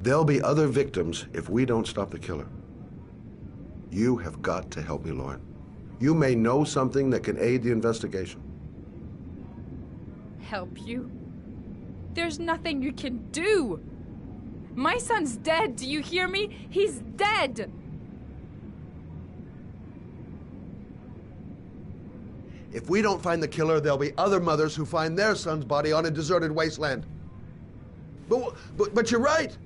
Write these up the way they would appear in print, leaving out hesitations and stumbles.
There'll be other victims if we don't stop the killer. You have got to help me, Lauren. You may know something that can aid the investigation. Help you? There's nothing you can do! My son's dead, do you hear me? He's dead! If we don't find the killer, there'll be other mothers who find their son's body on a deserted wasteland. But you're right.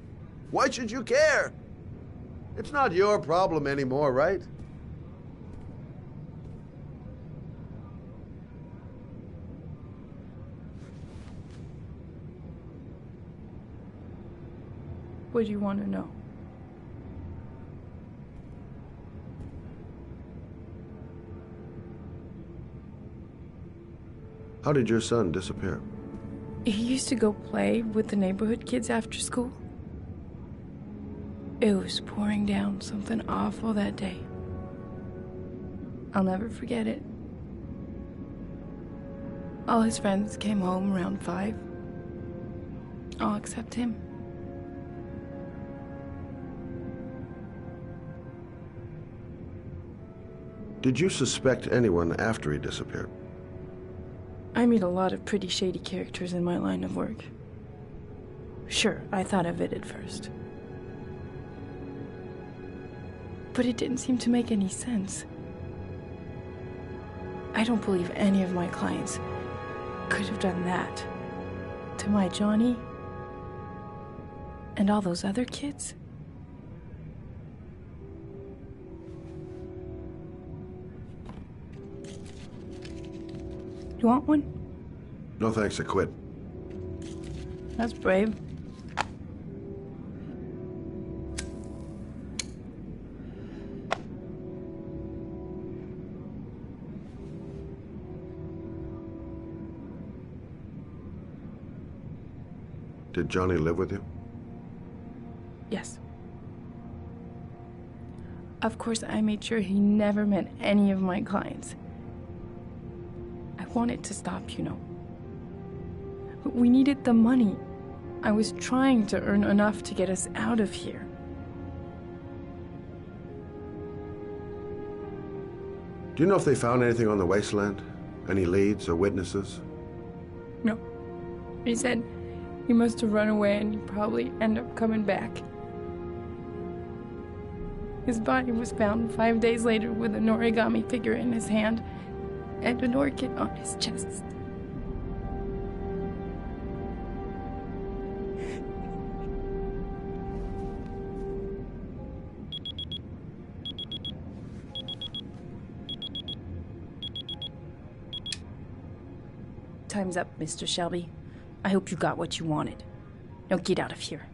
Why should you care? It's not your problem anymore, right? What do you want to know? How did your son disappear? He used to go play with the neighborhood kids after school. It was pouring down something awful that day. I'll never forget it. All his friends came home around 5. All except him. Did you suspect anyone after he disappeared? I meet a lot of pretty shady characters in my line of work. Sure, I thought of it at first. But it didn't seem to make any sense. I don't believe any of my clients could have done that to my Johnny and all those other kids. You want one? No thanks, I quit. That's brave. Did Johnny live with you? Yes. Of course, I made sure he never met any of my clients. I wanted to stop, you know. But we needed the money. I was trying to earn enough to get us out of here. Do you know if they found anything on the wasteland? Any leads or witnesses? No. He said he must have run away and he'd probably end up coming back. His body was found 5 days later with an origami figure in his hand and an orchid on his chest. Time's up, Mr. Shelby. I hope you got what you wanted. Now get out of here.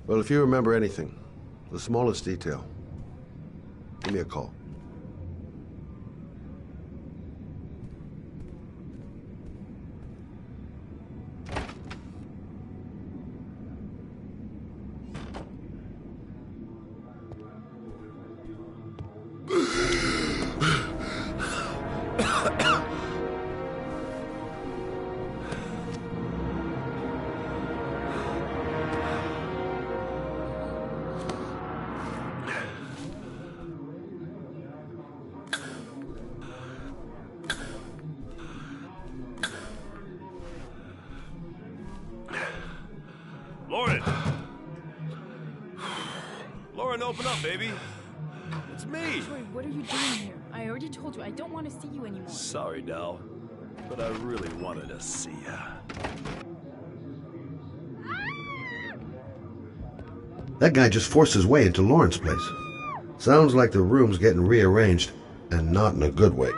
Well, if you remember anything, the smallest detail, give me a call. Lauren! Lauren, open up, baby. It's me. Troy, what are you doing here? I already told you I don't want to see you anymore. Sorry, Dal, but I really wanted to see ya. That guy just forced his way into Lauren's place. Sounds like the room's getting rearranged, and not in a good way.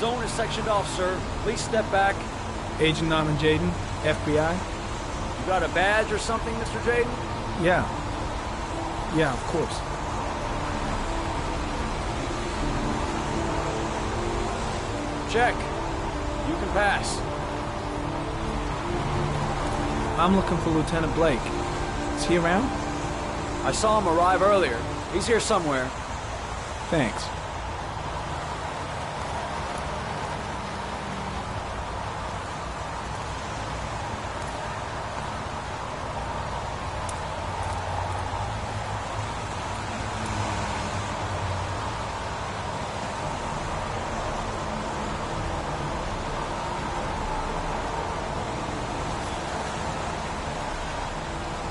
zone is sectioned off, sir. Please step back. Agent Norman Jaden, FBI? You got a badge or something, Mr. Jaden? Yeah. Yeah, of course. Check. You can pass. I'm looking for Lieutenant Blake. Is he around? I saw him arrive earlier. He's here somewhere. Thanks.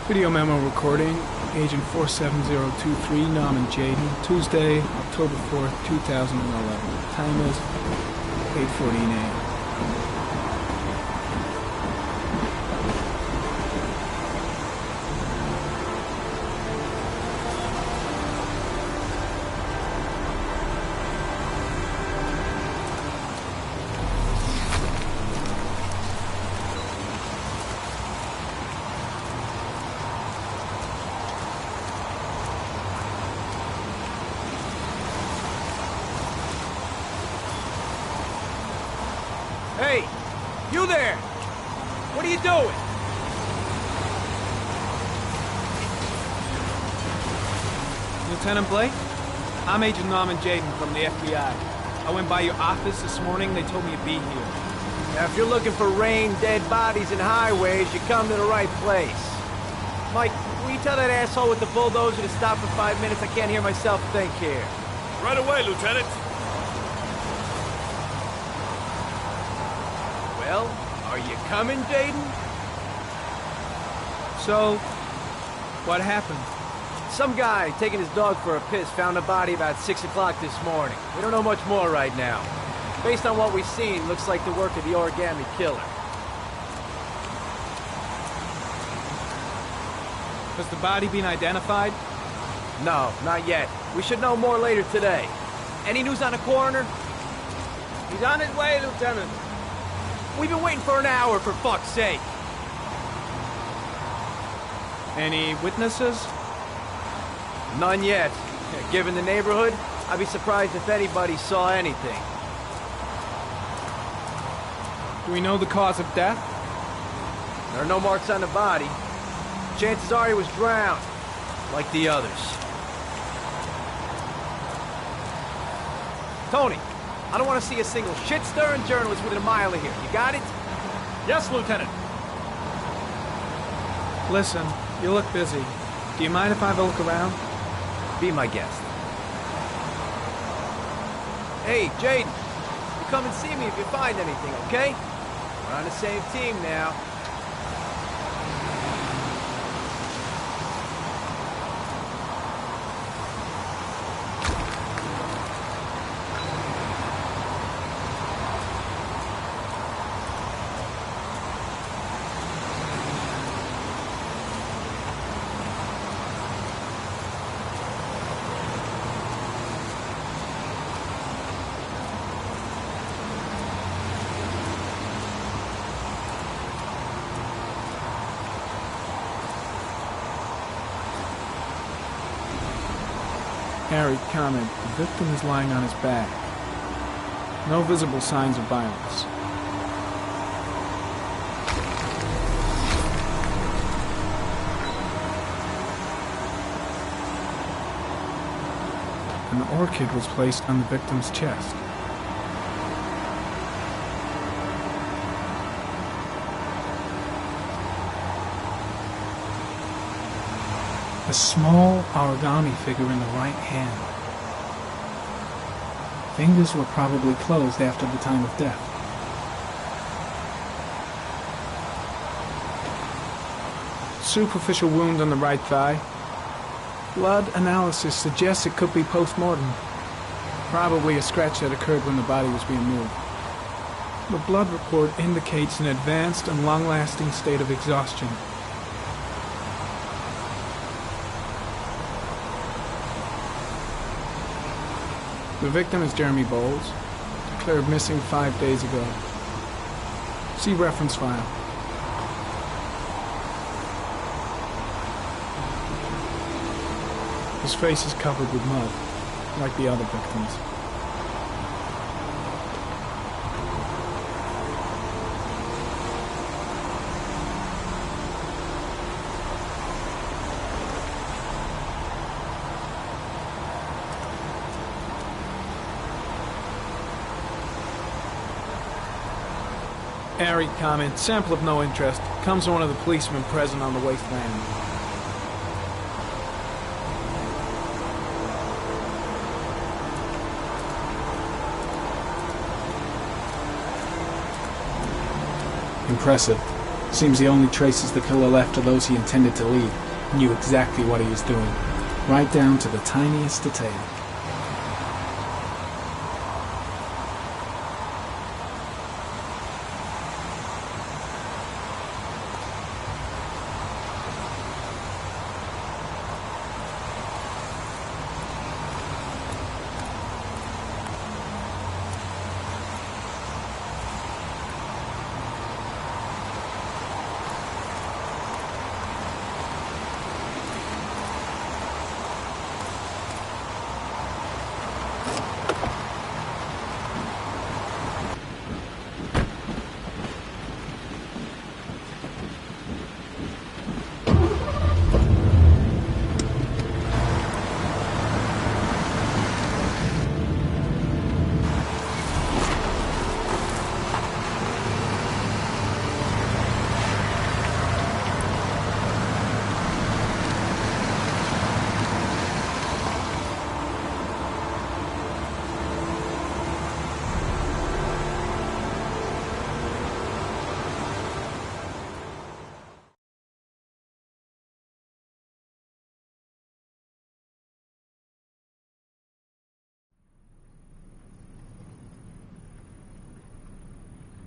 Video memo recording, Agent 47023, Norman Jaden, Tuesday, October 4th, 2011. Time is 8:14 a.m. Hey! You there! What are you doing? Lieutenant Blake? I'm Agent Norman Jaden from the FBI. I went by your office this morning, they told me you'd be here. Now, if you're looking for rain, dead bodies, and highways, you come to the right place. Mike, will you tell that asshole with the bulldozer to stop for 5 minutes? I can't hear myself think here. Right away, Lieutenant. Well, are you coming, Jaden? So, what happened? Some guy taking his dog for a piss found a body about 6 o'clock this morning. We don't know much more right now. Based on what we've seen, looks like the work of the origami killer. Has the body been identified? No, not yet. We should know more later today. Any news on the coroner? He's on his way, Lieutenant. We've been waiting for an hour, for fuck's sake. Any witnesses? None yet. Given the neighborhood, I'd be surprised if anybody saw anything. Do we know the cause of death? There are no marks on the body. Chances are he was drowned, like the others. Tony, I don't want to see a single shit-stirring journalist within a mile of here. You got it? Yes, Lieutenant. Listen, you look busy. Do you mind if I have a look around? Be my guest. Hey, Jaden, you come and see me if you find anything, okay? We're on the same team now. Harry, comment. The victim is lying on his back. No visible signs of violence. An orchid was placed on the victim's chest. A small origami figure in the right hand. Fingers were probably closed after the time of death. Superficial wound on the right thigh. Blood analysis suggests it could be post-mortem. Probably a scratch that occurred when the body was being moved. The blood report indicates an advanced and long-lasting state of exhaustion. The victim is Jeremy Bowles, declared missing 5 days ago. See reference file. His face is covered with mud, like the other victims. Airy comment, sample of no interest. Comes from one of the policemen present on the wasteland. Impressive. Seems the only traces the killer left are those he intended to leave. Knew exactly what he was doing, right down to the tiniest detail.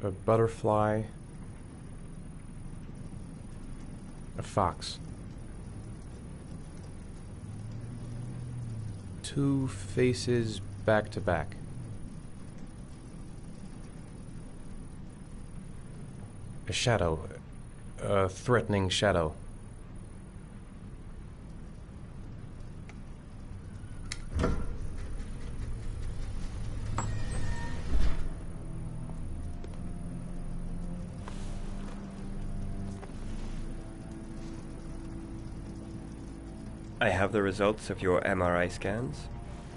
A butterfly, a fox. Two faces back to back. A shadow, a threatening shadow. I have the results of your MRI scans.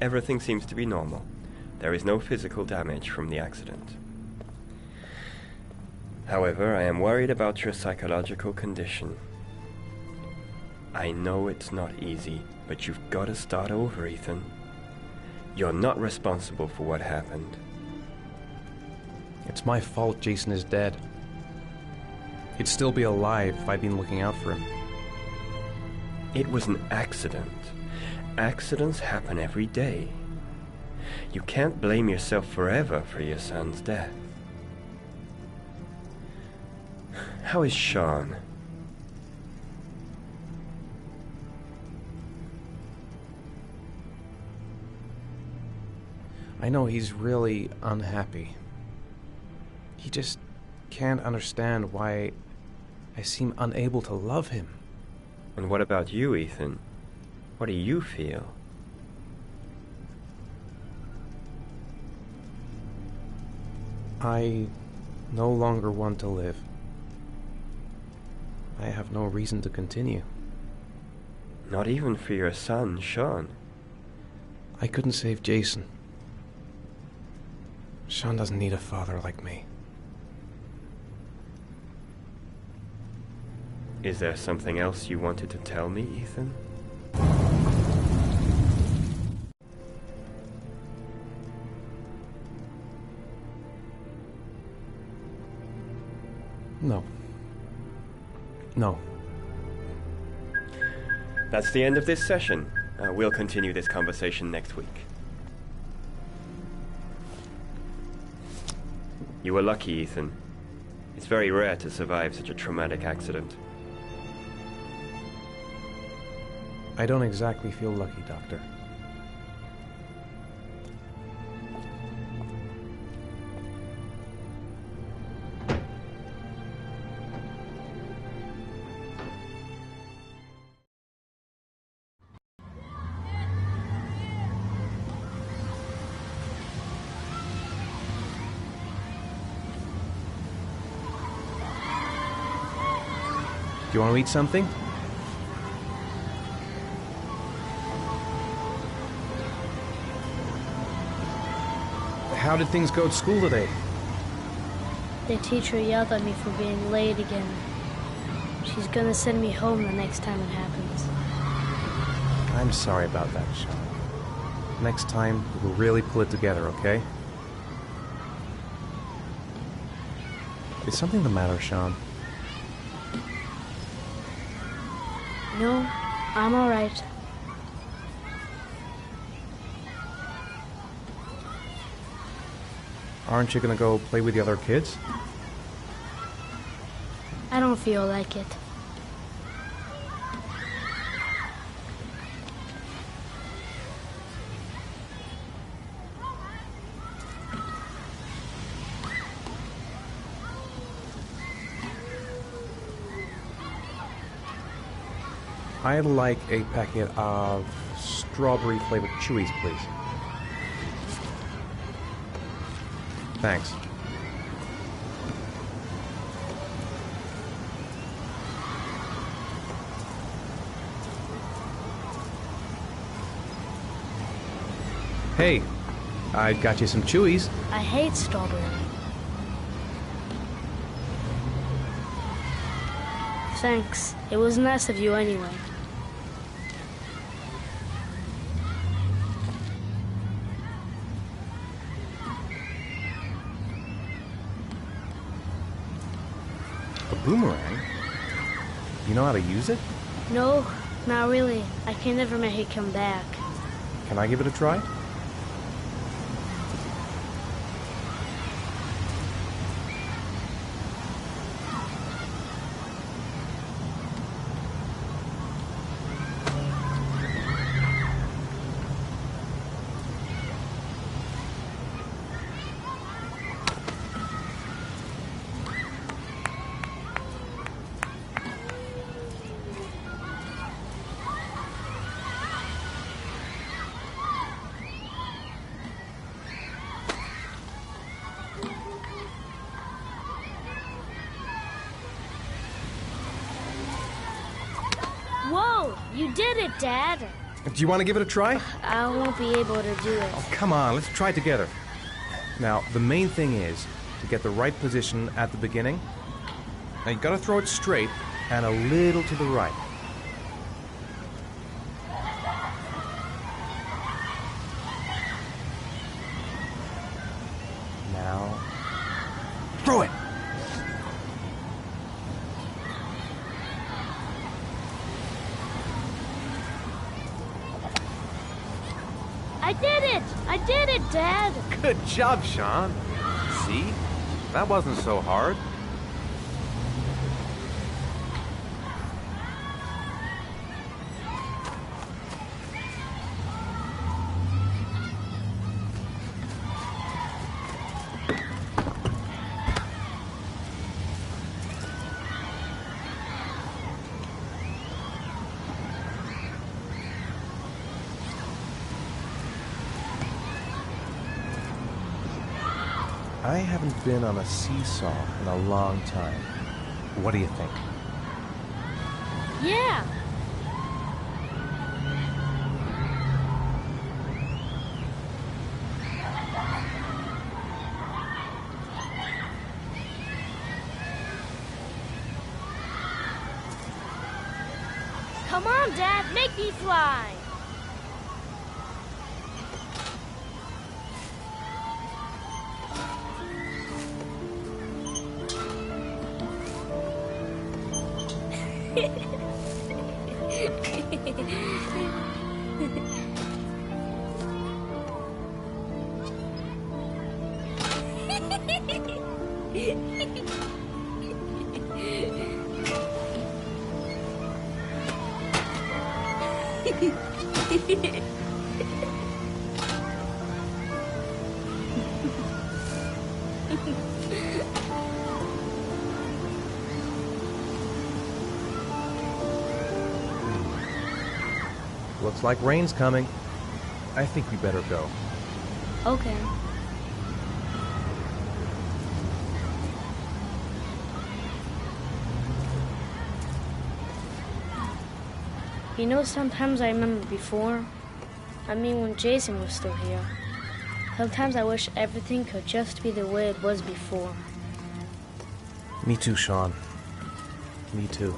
Everything seems to be normal. There is no physical damage from the accident. However, I am worried about your psychological condition. I know it's not easy, but you've got to start over, Ethan. You're not responsible for what happened. It's my fault Jason is dead. He'd still be alive if I'd been looking out for him. It was an accident. Accidents happen every day. You can't blame yourself forever for your son's death. How is Sean? I know he's really unhappy. He just can't understand why I seem unable to love him. And what about you, Ethan? What do you feel? I no longer want to live. I have no reason to continue. Not even for your son, Sean. I couldn't save Jason. Sean doesn't need a father like me. Is there something else you wanted to tell me, Ethan? No. No. That's the end of this session. We'll continue this conversation next week. You were lucky, Ethan. It's very rare to survive such a traumatic accident. I don't exactly feel lucky, Doctor. you want to eat something? How did things go at school today? The teacher yelled at me for being late again. She's gonna send me home the next time it happens. I'm sorry about that, Sean. Next time, we'll really pull it together, okay? Is something the matter, Sean? No, I'm alright. Aren't you gonna go play with the other kids? I don't feel like it. I'd like a packet of strawberry-flavored chewies, please. Thanks. Hey, I got you some chewies. I hate strawberry. Thanks. It was nice of you anyway. A boomerang? You know how to use it? No, not really. I can never make it come back. Can I give it a try? Whoa! You did it, Dad! Do you want to give it a try? I won't be able to do it. Oh, come on, let's try it together. Now, the main thing is to get the right position at the beginning. Now, you gotta throw it straight and a little to the right. Now, throw it! I did it! I did it, Dad! Good job, Sean. See? That wasn't so hard. I haven't been on a seesaw in a long time. What do you think? Yeah! Come on, Dad, make me fly! Looks like rain's coming. I think we better go. Okay. You know, sometimes I remember before. I mean, when Jason was still here. Sometimes I wish everything could just be the way it was before. Me too, Sean. Me too.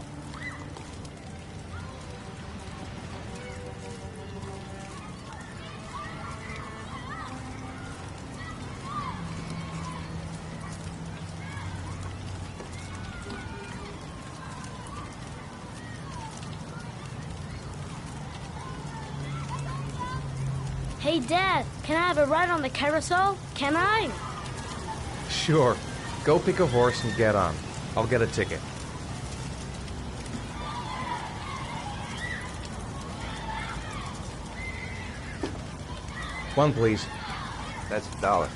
Hey, Dad, can I have a ride on the carousel? Can I? Sure. Go pick a horse and get on. I'll get a ticket. One, please. That's $1.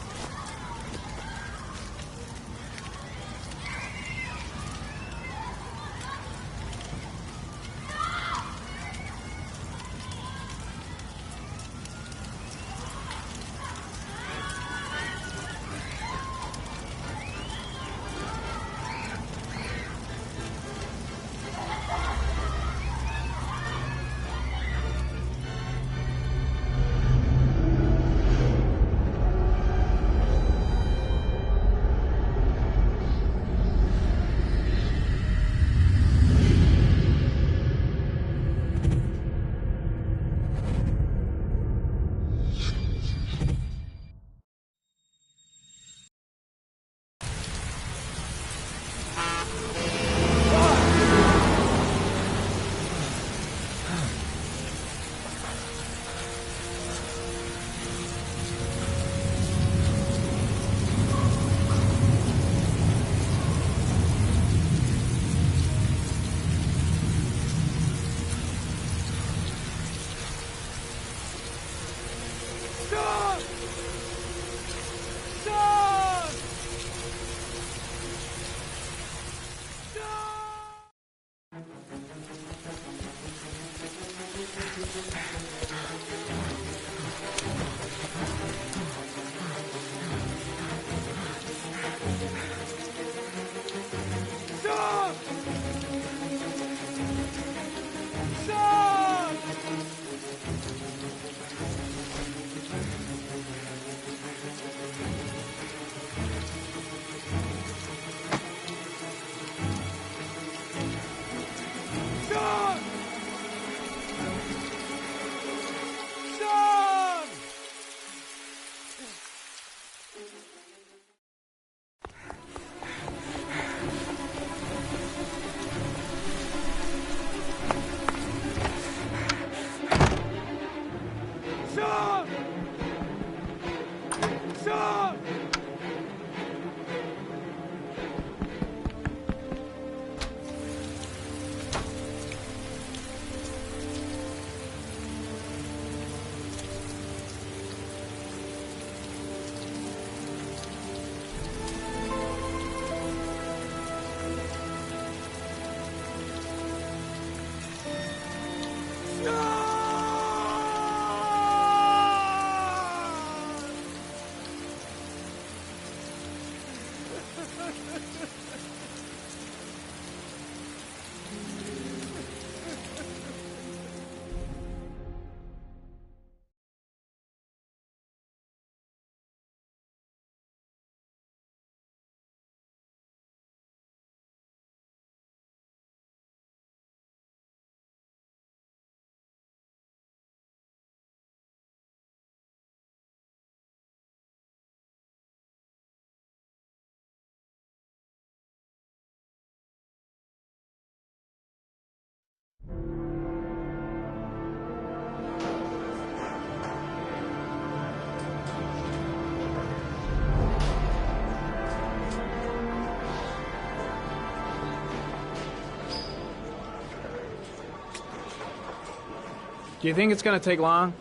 Do you think it's gonna take long?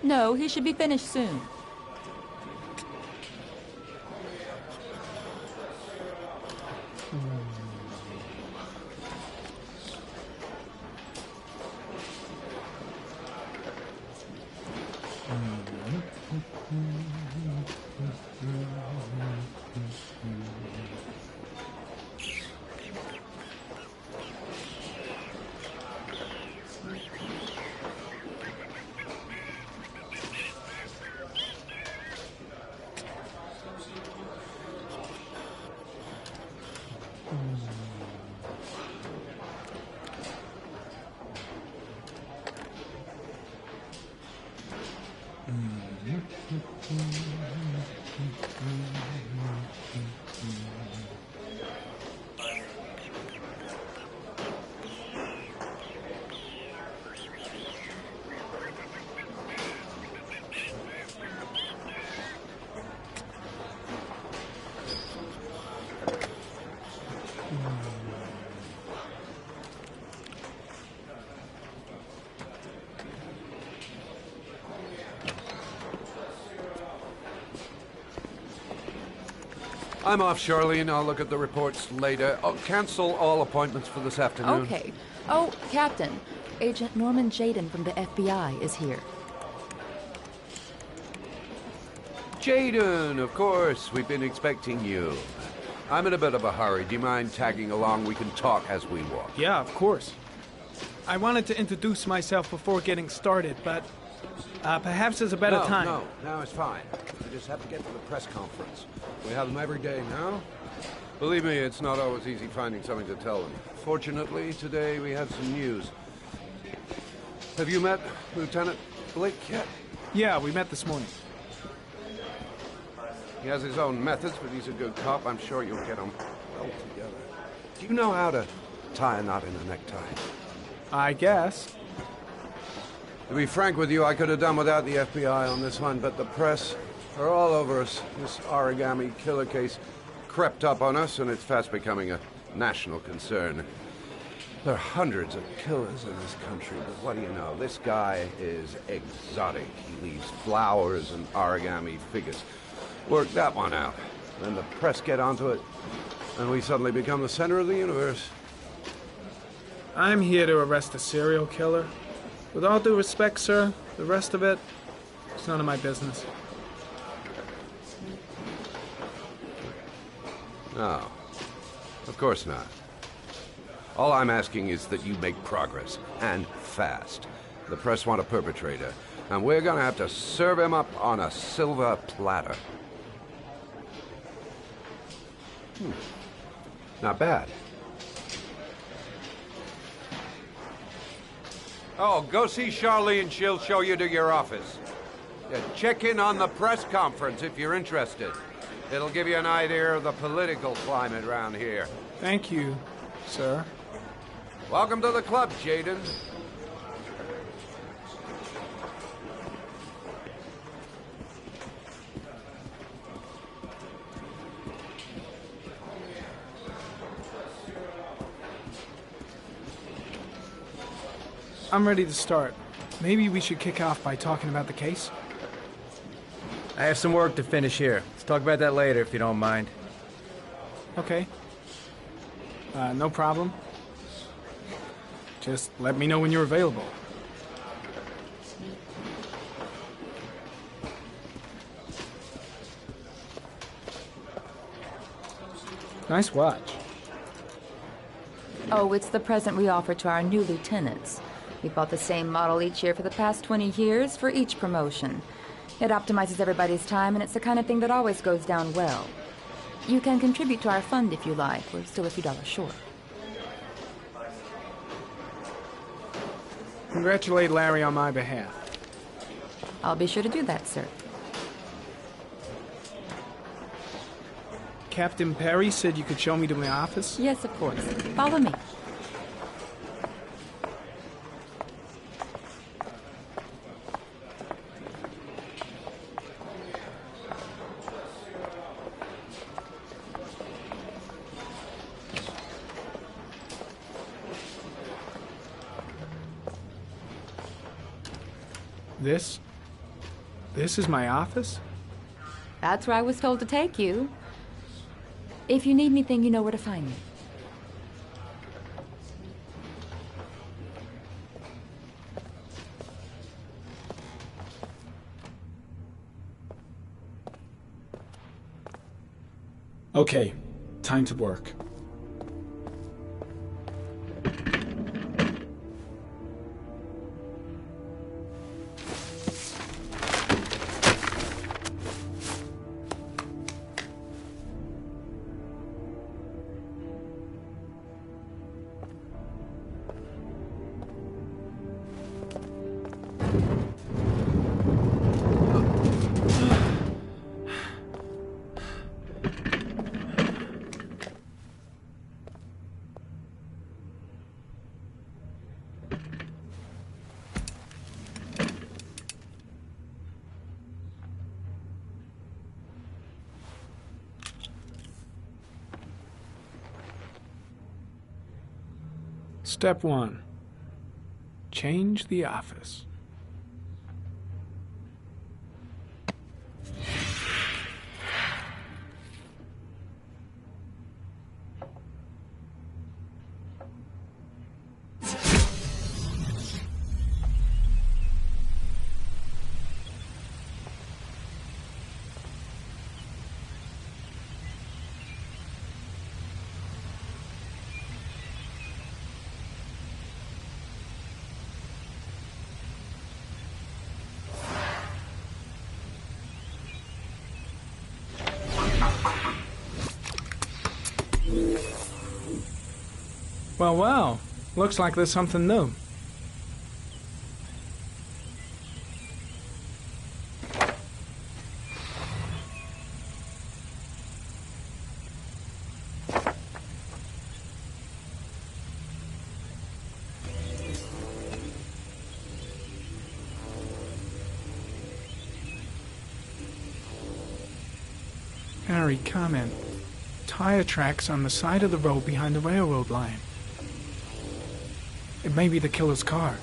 No, he should be finished soon. I'm off, Charlene. I'll look at the reports later. Oh, cancel all appointments for this afternoon. Okay. Oh, Captain. Agent Norman Jaden from the FBI is here. Jaden, of course. We've been expecting you. I'm in a bit of a hurry. Do you mind tagging along? We can talk as we walk. Yeah, of course. I wanted to introduce myself before getting started, but perhaps there's a better time. No, it's fine. We just have to get to the press conference. We have them every day now. Believe me, it's not always easy finding something to tell them. Fortunately, today we have some news. Have you met Lieutenant Blake yet? Yeah, we met this morning. He has his own methods, but he's a good cop. I'm sure you'll get them well together. Do you know how to tie a knot in a necktie? I guess. To be frank with you, I could have done without the FBI on this one, but the press are all over us. This origami killer case crept up on us, and it's fast becoming a national concern. There are hundreds of killers in this country, but what do you know? This guy is exotic. He leaves flowers and origami figures. Work that one out. Then the press get onto it, and we suddenly become the center of the universe. I'm here to arrest a serial killer. With all due respect, sir, the rest of it, it's none of my business. No, of course not. All I'm asking is that you make progress, and fast. The press want a perpetrator, and we're gonna have to serve him up on a silver platter. Not bad. Oh, go see Charlene. She'll show you to your office. Yeah, check in on the press conference if you're interested. It'll give you an idea of the political climate around here. Thank you, sir. Welcome to the club, Jaden. I'm ready to start. Maybe we should kick off by talking about the case? I have some work to finish here. Let's talk about that later if you don't mind. Okay. No problem. Just let me know when you're available. Nice watch. Oh, it's the present we offer to our new lieutenants. We bought the same model each year for the past 20 years for each promotion. It optimizes everybody's time, and it's the kind of thing that always goes down well. You can contribute to our fund if you like. We're still a few dollars short. Congratulate Larry on my behalf. I'll be sure to do that, sir. Captain Perry said you could show me to my office? Yes, of course. Follow me. This is my office? That's where I was told to take you. If you need anything, you know where to find me. Okay, time to work. Step 1. Change the office. Well, well. Looks like there's something new. Harry, comment. Tire tracks on the side of the road behind the railroad line. It may be the killer's car.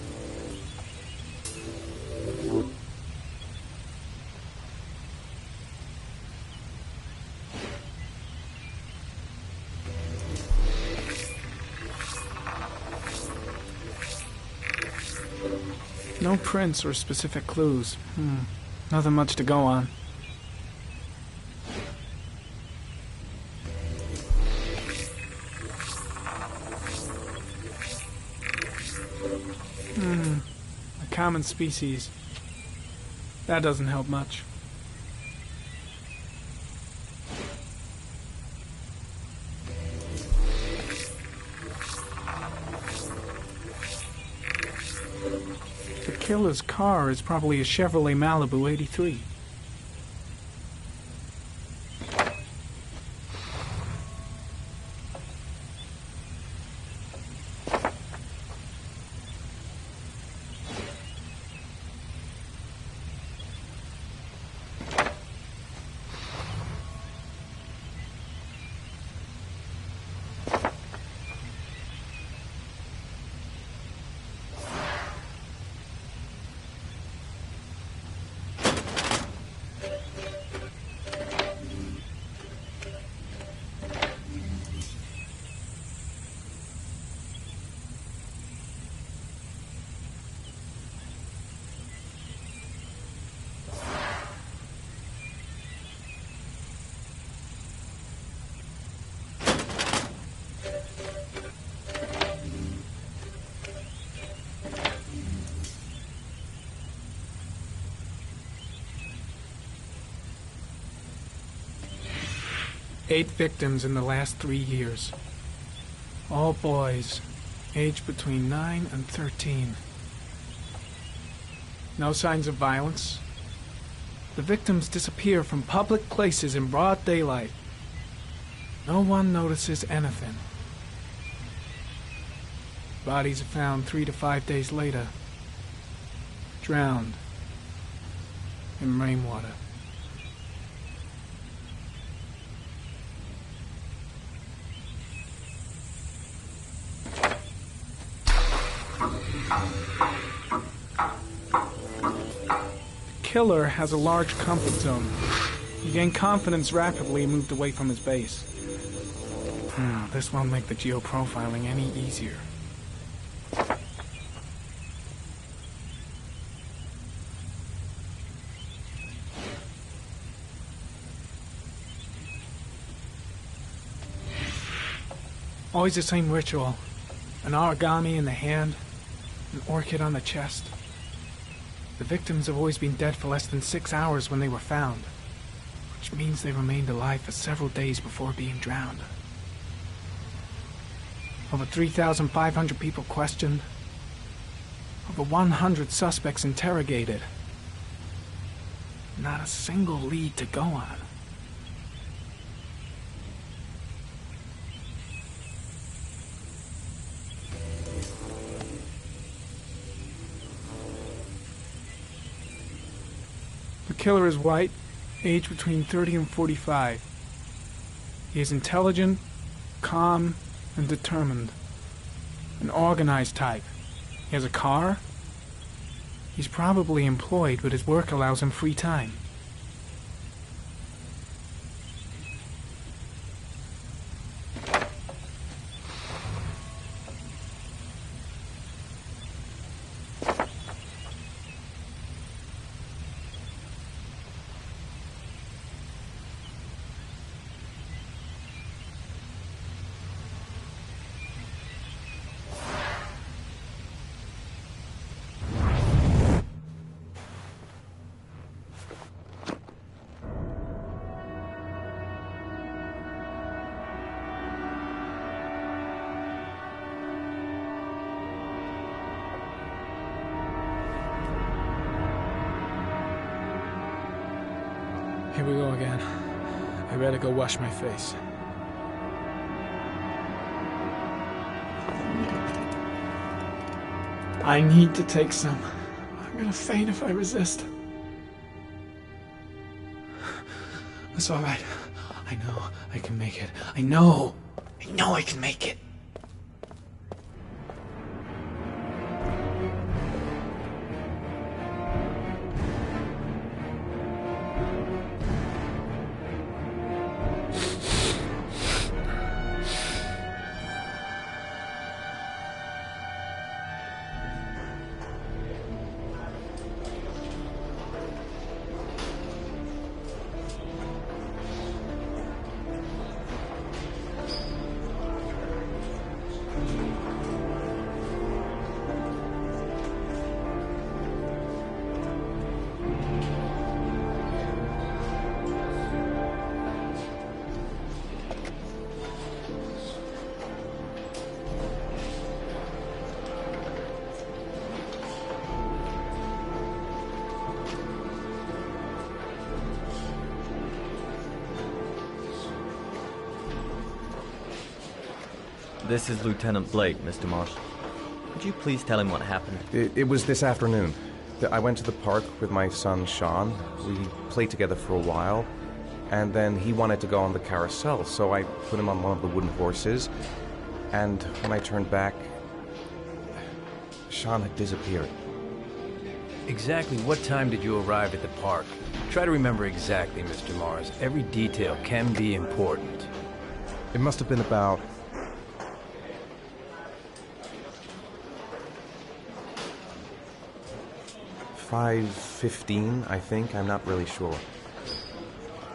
No prints or specific clues. Nothing much to go on. A common species. That doesn't help much. The killer's car is probably a Chevrolet Malibu 83. Eight victims in the last 3 years. All boys, aged between 9 and 13. No signs of violence. The victims disappear from public places in broad daylight. No one notices anything. Bodies are found 3 to 5 days later, drowned in rainwater. The killer has a large comfort zone. He gained confidence rapidly and moved away from his base. This won't make the geoprofiling any easier. Always the same ritual. An origami in the hand, an orchid on the chest. The victims have always been dead for less than 6 hours when they were found, which means they remained alive for several days before being drowned. Over 3,500 people questioned. Over 100 suspects interrogated. Not a single lead to go on. The killer is white, aged between 30 and 45. He is intelligent, calm, and determined. An organized type. He has a car. He's probably employed, but his work allows him free time. Here we go again. I better go wash my face. I need to take some. I'm gonna faint if I resist. It's all right. I know I can make it. I know I can make it. This is Lieutenant Blake, Mr. Marsh. Could you please tell him what happened? It was this afternoon. I went to the park with my son, Sean. We played together for a while, and then he wanted to go on the carousel, so I put him on one of the wooden horses, and when I turned back, Sean had disappeared. Exactly what time did you arrive at the park? Try to remember exactly, Mr. Mars. Every detail can be important. It must have been about 5:15, I think. I'm not really sure.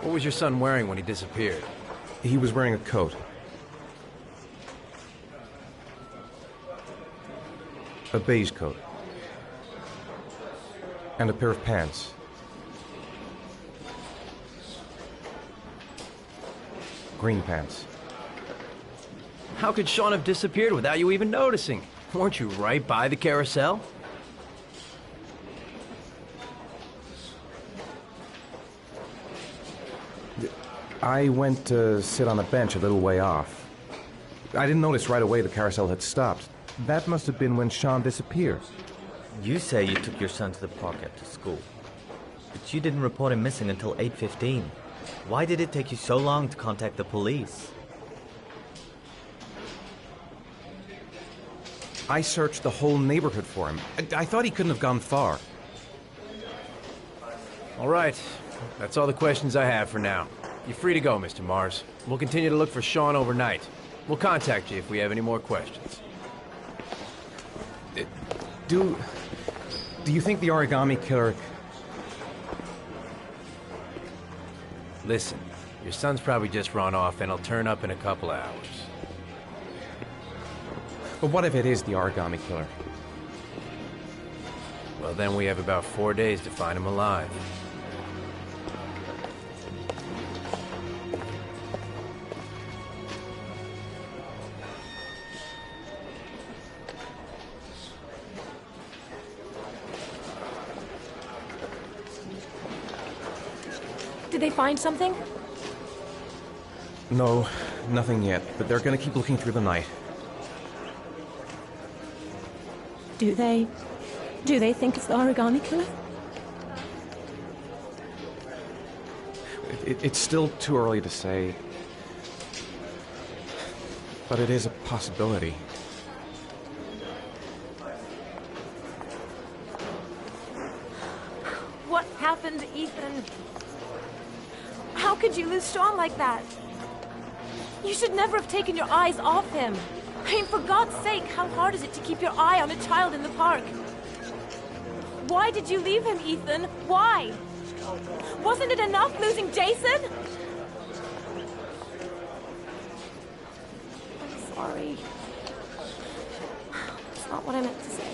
What was your son wearing when he disappeared? He was wearing a coat. A beige coat. And a pair of pants. Green pants. How could Sean have disappeared without you even noticing? Weren't you right by the carousel? I went to sit on a bench a little way off. I didn't notice right away the carousel had stopped. That must have been when Sean disappeared. You say you took your son to the park after school, but you didn't report him missing until 8:15. Why did it take you so long to contact the police? I searched the whole neighborhood for him. I thought he couldn't have gone far. All right. That's all the questions I have for now. You're free to go, Mr. Mars. We'll continue to look for Sean overnight. We'll contact you if we have any more questions. Do you think the origami killer... Listen, your son's probably just run off and he'll turn up in a couple of hours. But what if it is the origami killer? Well, then we have about 4 days to find him alive. Did they find something? No, nothing yet, but they're gonna keep looking through the night. Do they think it's the origami killer? It's still too early to say, but it is a possibility. What happened, Ethan? How could you lose Sean like that? You should never have taken your eyes off him. I mean, for God's sake, how hard is it to keep your eye on a child in the park? Why did you leave him, Ethan? Why? Wasn't it enough losing Jason? I'm sorry. It's not what I meant to say.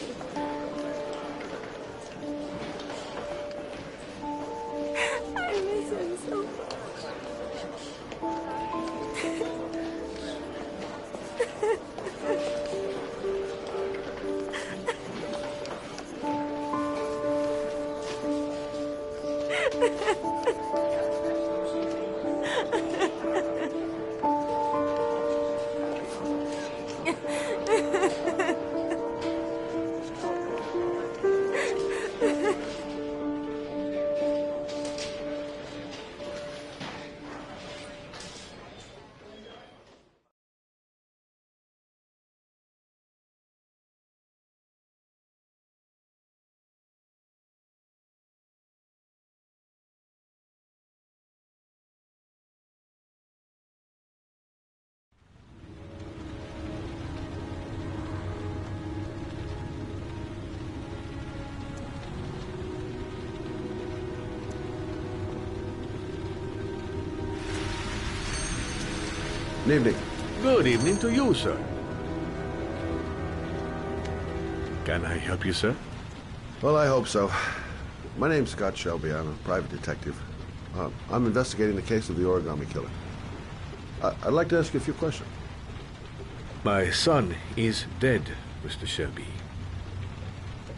I miss him so much. Good evening. Good evening to you, sir. Can I help you, sir? Well, I hope so. My name's Scott Shelby. I'm a private detective. I'm investigating the case of the origami killer. I'd like to ask you a few questions. My son is dead, Mr. Shelby.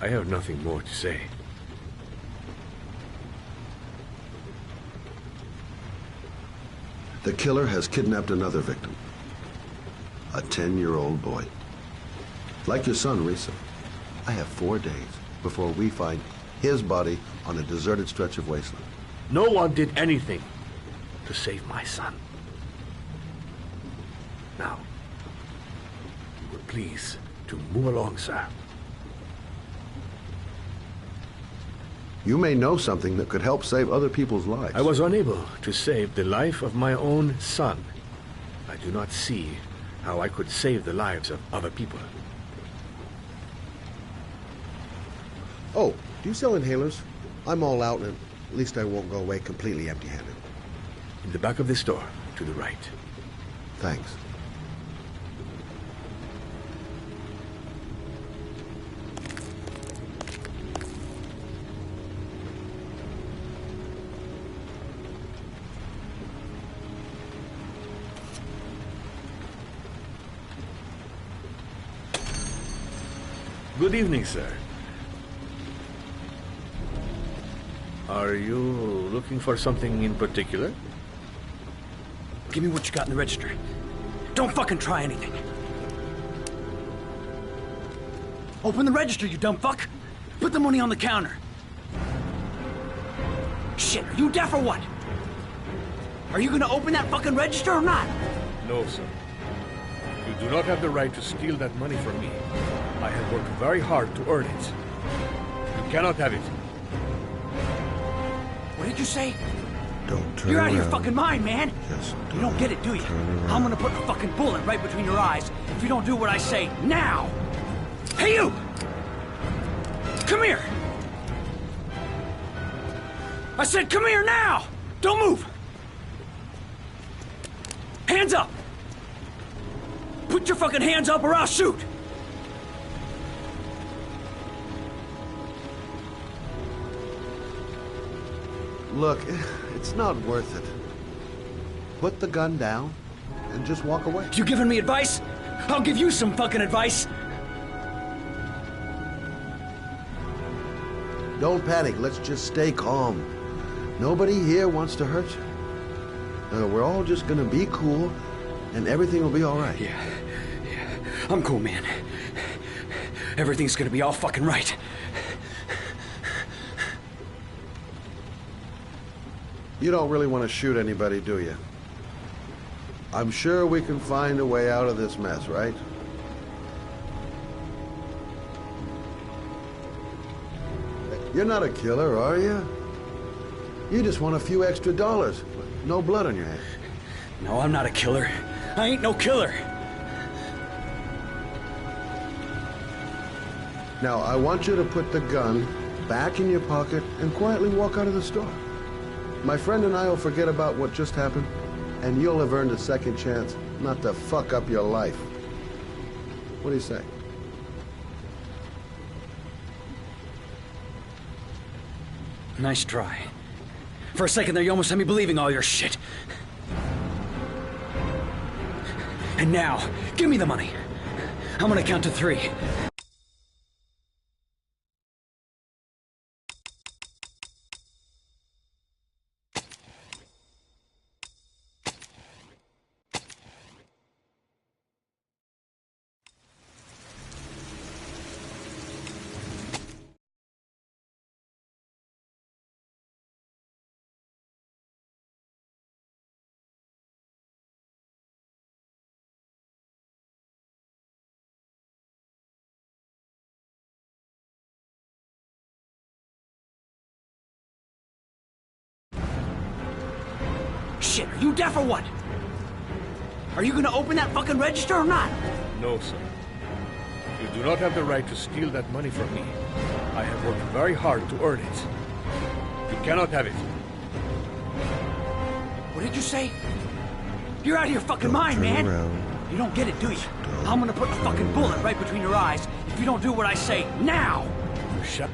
I have nothing more to say. The killer has kidnapped another victim. A 10-year-old boy. Like your son, Risa. I have 4 days before we find his body on a deserted stretch of wasteland. No one did anything to save my son. Now, you will please to move along, sir. You may know something that could help save other people's lives. I was unable to save the life of my own son. I do not see how I could save the lives of other people. Oh, do you sell inhalers? I'm all out, and at least I won't go away completely empty-handed. In the back of the store, to the right. Thanks. Good evening, sir. Are you looking for something in particular? Give me what you got in the register. Don't fucking try anything. Open the register, you dumb fuck. Put the money on the counter. Shit, are you deaf or what? Are you gonna open that fucking register or not? No, sir. You do not have the right to steal that money from me. I have worked very hard to earn it. You cannot have it. What did you say? Don't turn You're out of your around. fucking mind, man. Just You don't get it, do you? turn around. I'm gonna put a fucking bullet right between your eyes if you don't do what I say now. Hey, you! Come here! I said come here now! Don't move! Hands up! Put your fucking hands up or I'll shoot! Look, it's not worth it. Put the gun down and just walk away. You giving me advice? I'll give you some fucking advice. Don't panic. Let's just stay calm. Nobody here wants to hurt you. We're all just gonna be cool, and everything will be all right. Yeah. I'm cool, man. Everything's gonna be all fucking right. You don't really want to shoot anybody, do you? I'm sure we can find a way out of this mess, right? You're not a killer, are you? You just want a few extra dollars. No blood on your hands. No, I'm not a killer. I ain't no killer. Now, I want you to put the gun back in your pocket and quietly walk out of the store. My friend and I will forget about what just happened, and you'll have earned a second chance not to fuck up your life. What do you say? Nice try. For a second there, you almost had me believing all your shit. And now, give me the money. I'm gonna count to 3. Shit, are you deaf or what? Are you gonna open that fucking register or not? No, sir. You do not have the right to steal that money from me. I have worked very hard to earn it. You cannot have it. What did you say? You're out of your fucking mind, man. You don't get it, do you? I'm gonna put a fucking bullet right between your eyes if you don't do what I say now. Shut.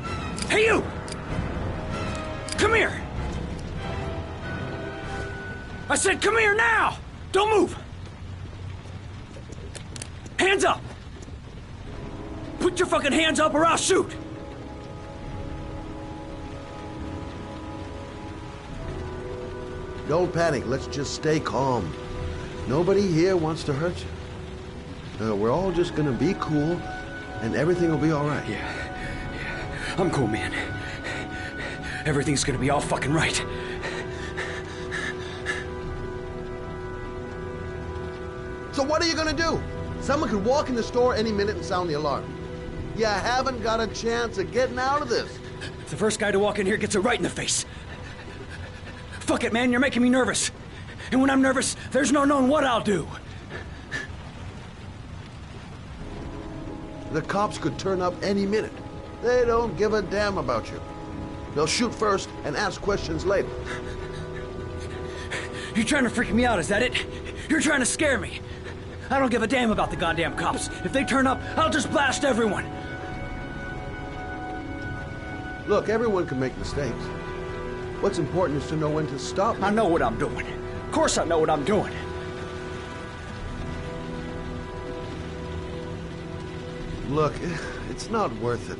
Hey, you! Come here! I said come here now! Don't move! Hands up! Put your fucking hands up or I'll shoot! Don't panic. Let's just stay calm. Nobody here wants to hurt you. We're all just gonna be cool, and everything will be all right. Yeah. I'm cool, man. Everything's gonna be all fucking right. So what are you gonna do? Someone could walk in the store any minute and sound the alarm. You haven't got a chance of getting out of this. The first guy to walk in here gets it right in the face. Fuck it, man, you're making me nervous. And when I'm nervous, there's no knowing what I'll do. The cops could turn up any minute. They don't give a damn about you. They'll shoot first and ask questions later. You're trying to freak me out, is that it? You're trying to scare me. I don't give a damn about the goddamn cops. If they turn up, I'll just blast everyone. Look, everyone can make mistakes. What's important is to know when to stop. I know what I'm doing. Of course I know what I'm doing. Look, it's not worth it.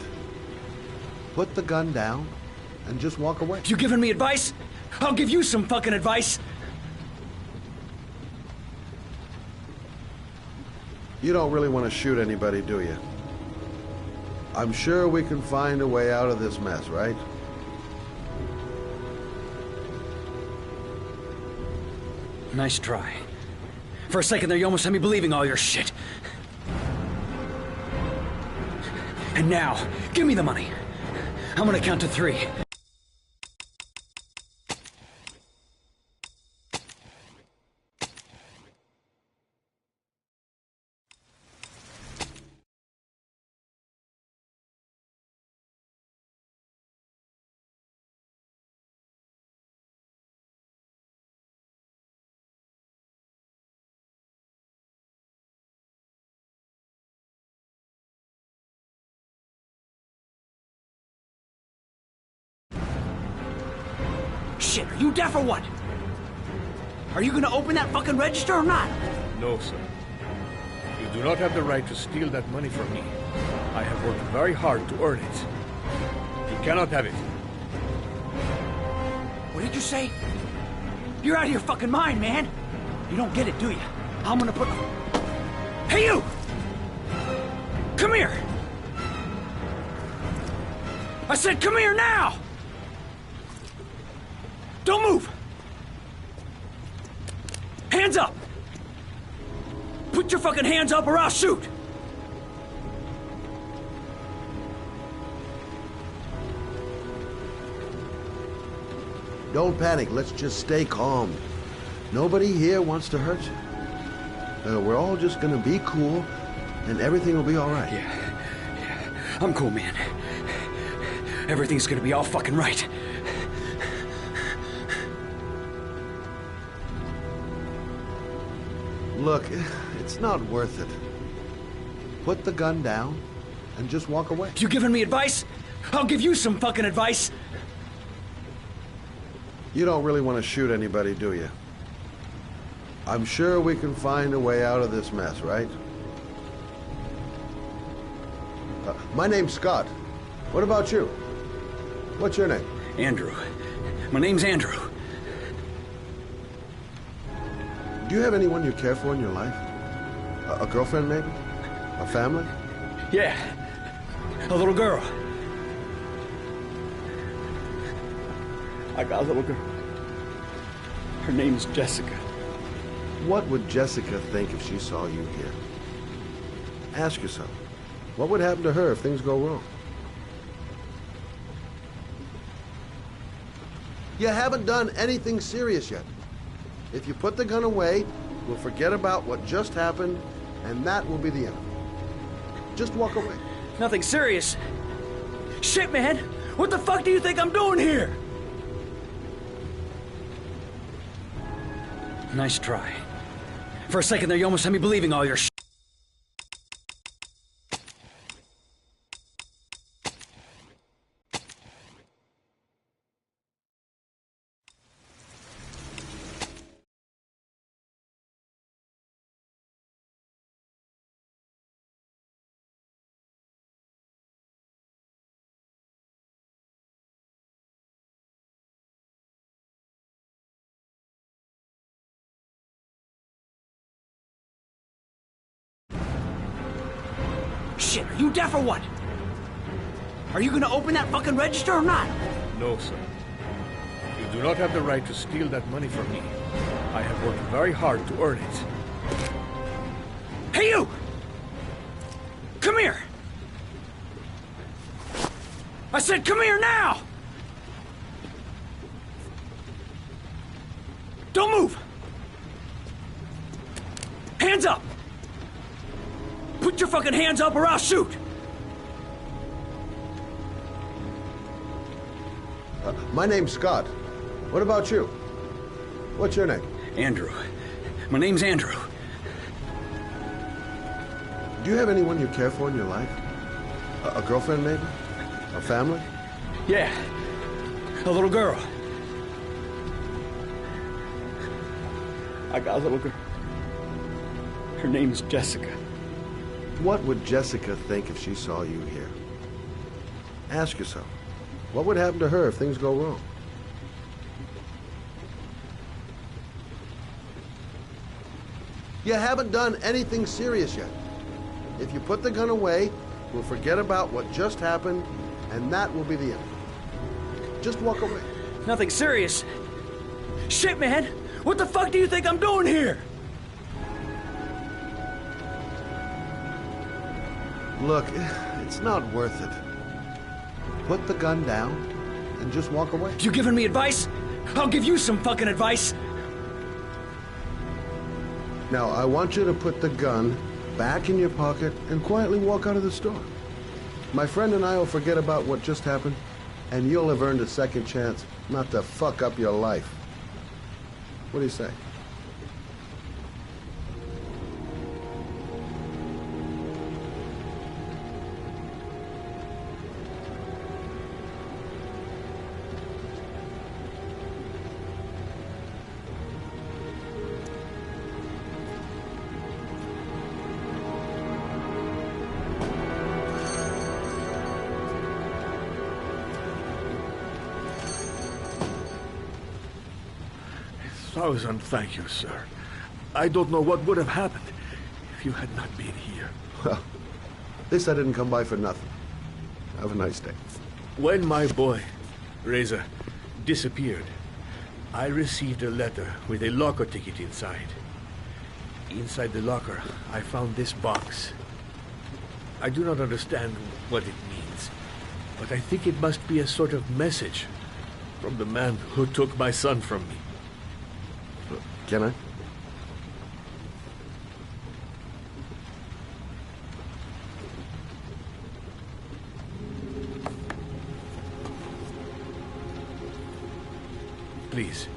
Put the gun down and just walk away. You giving me advice? I'll give you some fucking advice. You don't really want to shoot anybody, do you? I'm sure we can find a way out of this mess, right? Nice try. For a second there, you almost had me believing all your shit. And now, give me the money. I'm gonna count to 3. Shit, are you deaf or what? Are you gonna open that fucking register or not? No, sir. You do not have the right to steal that money from me. I have worked very hard to earn it. You cannot have it. What did you say? You're out of your fucking mind, man. You don't get it, do you? I'm gonna put... Hey, you! Come here! I said come here now! Don't move! Hands up! Put your fucking hands up or I'll shoot! Don't panic. Let's just stay calm. Nobody here wants to hurt you. We're all just gonna be cool, and everything will be all right. Yeah. I'm cool, man. Everything's gonna be all fucking right. Look, it's not worth it. Put the gun down and just walk away. You giving me advice? I'll give you some fucking advice. You don't really want to shoot anybody, do you? I'm sure we can find a way out of this mess, right? My name's Scott. What about you? What's your name? Andrew. My name's Andrew. Do you have anyone you care for in your life? A girlfriend, maybe? A family? Yeah. A little girl. I got a little girl. Her name's Jessica. What would Jessica think if she saw you here? Ask yourself, what would happen to her if things go wrong? You haven't done anything serious yet. If you put the gun away, we'll forget about what just happened, and that will be the end. Just walk away. Nothing serious. Shit, man! What the fuck do you think I'm doing here? Nice try. For a second there, you almost had me believing all your shit. Shit, are you deaf or what? Are you gonna open that fucking register or not? No, sir. You do not have the right to steal that money from me. I have worked very hard to earn it. Hey, you! Come here! I said come here now! Don't move! Hands up! Put your fucking hands up or I'll shoot! My name's Scott. What about you? What's your name? Andrew. My name's Andrew. Do you have anyone you care for in your life? A girlfriend, maybe? A family? Yeah. A little girl. I got a little girl. Her name's Jessica. What would Jessica think if she saw you here? Ask yourself, what would happen to her if things go wrong? You haven't done anything serious yet. If you put the gun away, we'll forget about what just happened, and that will be the end. Just walk away. Nothing serious. Shit, man! What the fuck do you think I'm doing here? Look, it's not worth it. Put the gun down and just walk away. You giving me advice? I'll give you some fucking advice. Now, I want you to put the gun back in your pocket and quietly walk out of the store. My friend and I will forget about what just happened, and you'll have earned a second chance not to fuck up your life. What do you say? Thank you, sir. I don't know what would have happened if you had not been here. Well, at least I didn't come by for nothing. Have a nice day. When my boy, Reza, disappeared, I received a letter with a locker ticket inside. Inside the locker, I found this box. I do not understand what it means, but I think it must be a sort of message from the man who took my son from me. Can I? Please,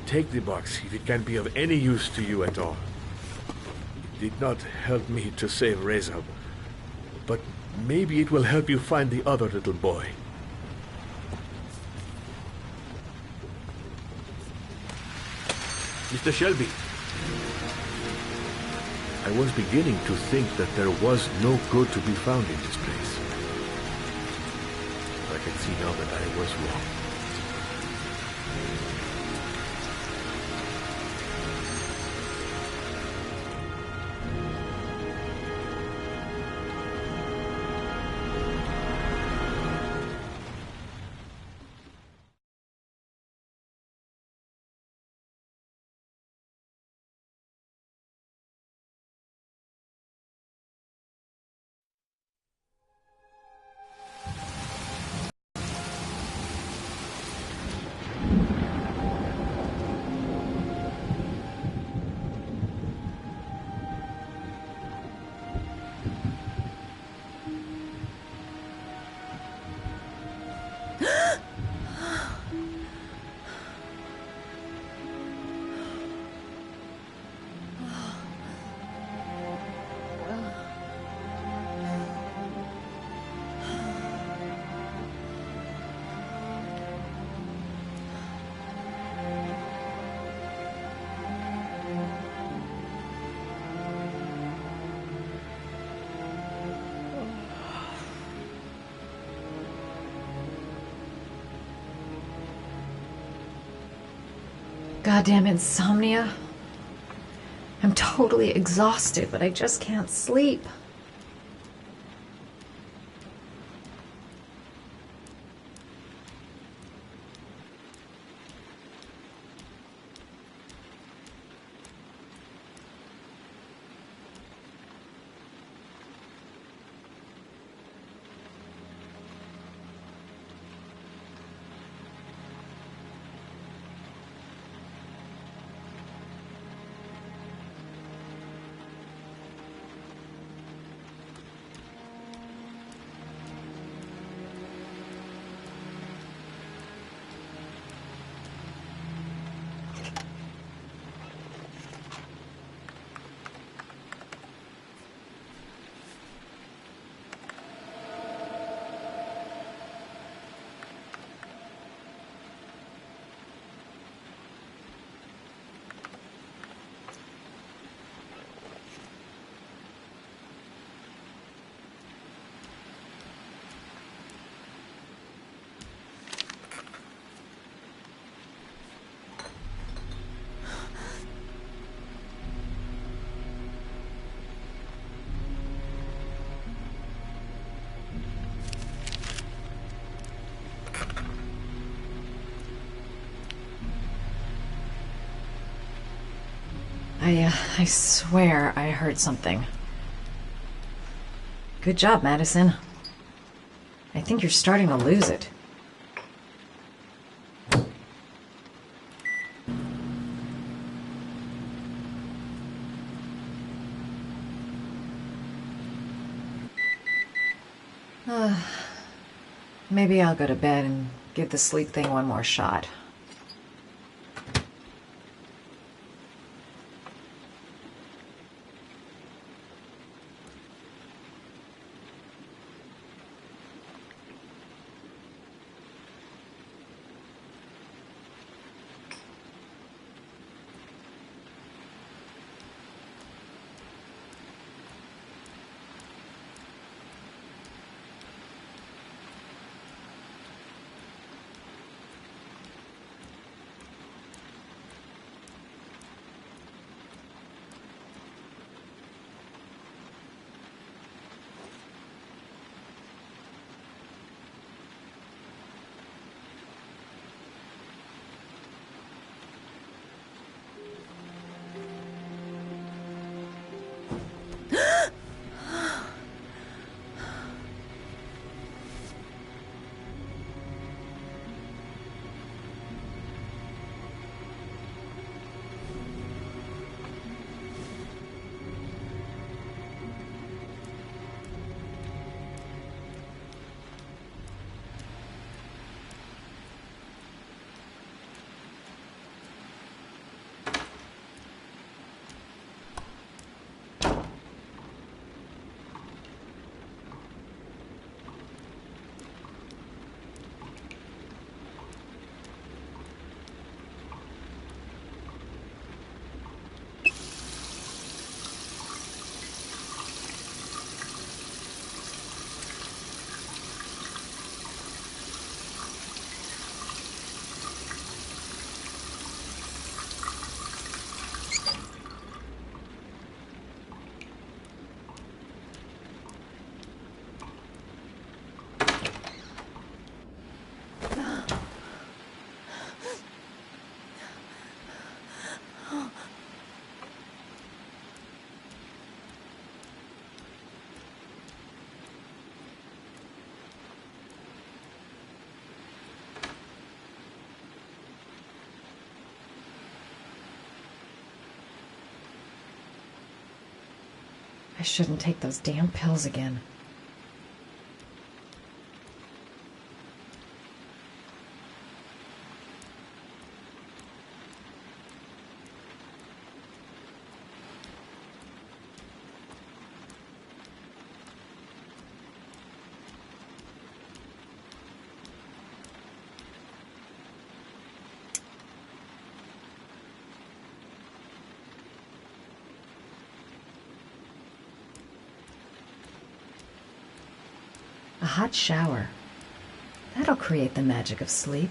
take the box if it can be of any use to you at all. It did not help me to save Reza, but maybe it will help you find the other little boy. Mr. Shelby, I was beginning to think that there was no good to be found in this place. I can see now that I was wrong. Goddamn insomnia. I'm totally exhausted, but I just can't sleep. I swear I heard something. Good job, Madison. I think you're starting to lose it. Maybe I'll go to bed and give the sleep thing one more shot. I shouldn't take those damn pills again. A hot shower. That'll create the magic of sleep.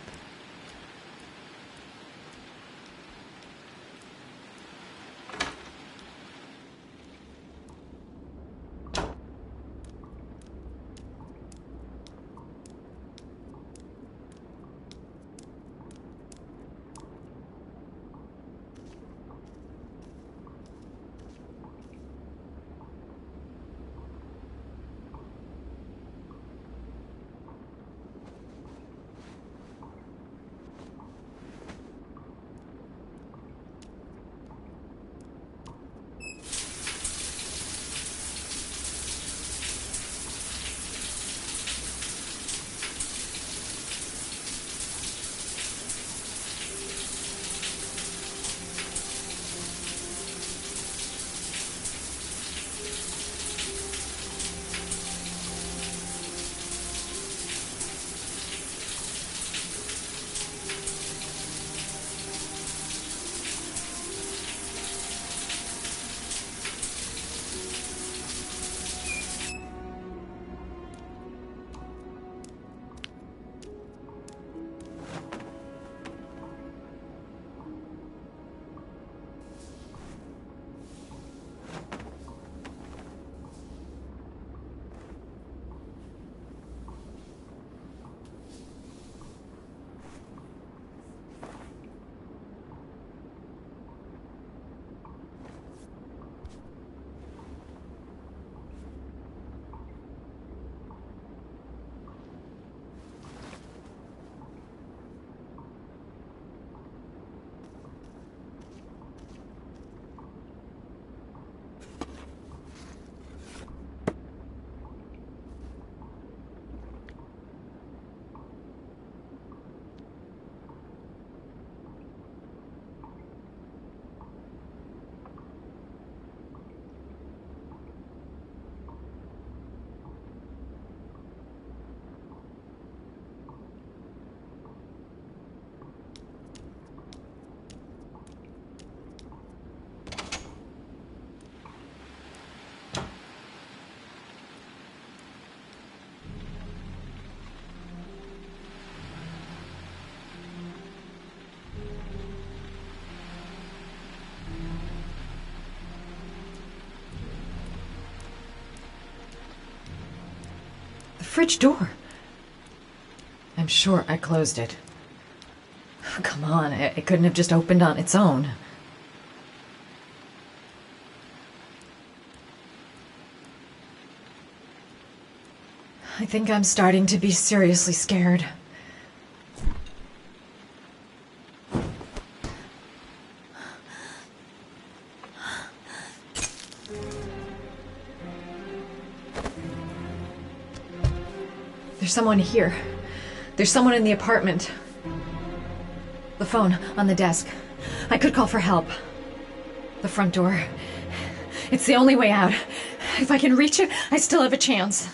fridge door. I'm sure I closed it. Come on, it couldn't have just opened on its own. I think I'm starting to be seriously scared. There's someone here. There's someone in the apartment. The phone on the desk. I could call for help. The front door. It's the only way out. If I can reach it, I still have a chance.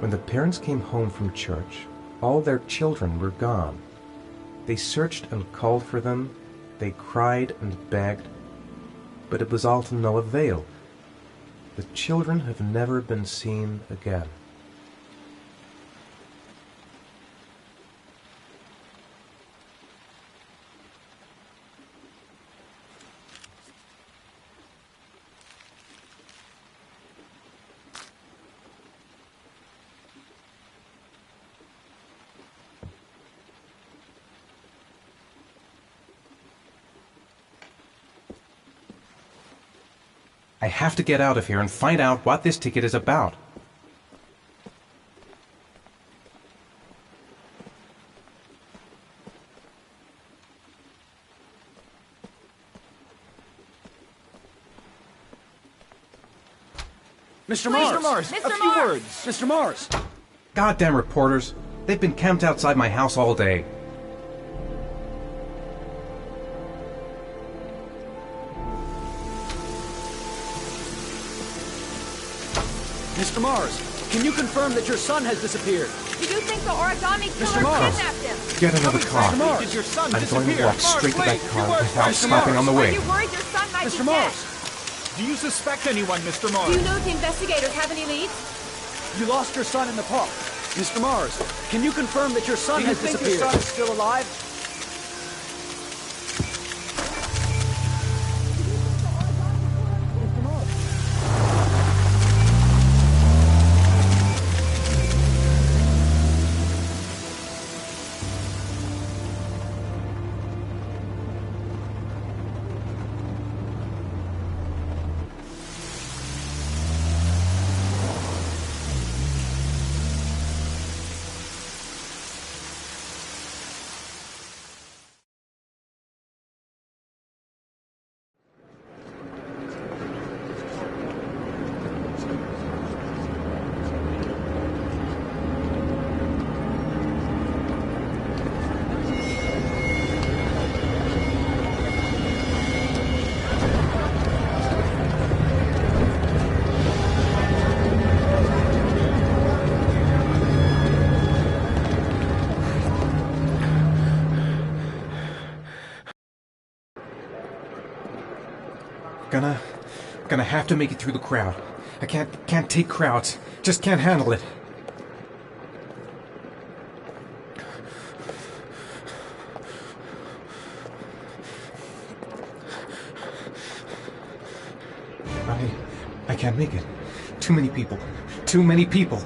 When the parents came home from church, all their children were gone. They searched and called for them, they cried and begged, but it was all to no avail. The children have never been seen again. I have to get out of here and find out what this ticket is about. Mr. Mars! A few words! Mr. Mars! Goddamn reporters. They've been camped outside my house all day. Mr. Mars, can you confirm that your son has disappeared? Do you think the origami Mr. killer Mars. kidnapped him? Get another car. Mr. Mars, did your son I'm disappear? going to walk straight to that car without stopping on the Are way. you worried your son might Mr. be Mars! Do you suspect anyone, Mr. dead? Mars? Do you know if the investigators have any leads? You lost your son in the park. Mr. Mars, can you confirm that your son has disappeared? Do you think your son is still alive? Gonna have to make it through the crowd. I can't take crowds. Just can't handle it. I can't make it. Too many people. Too many people.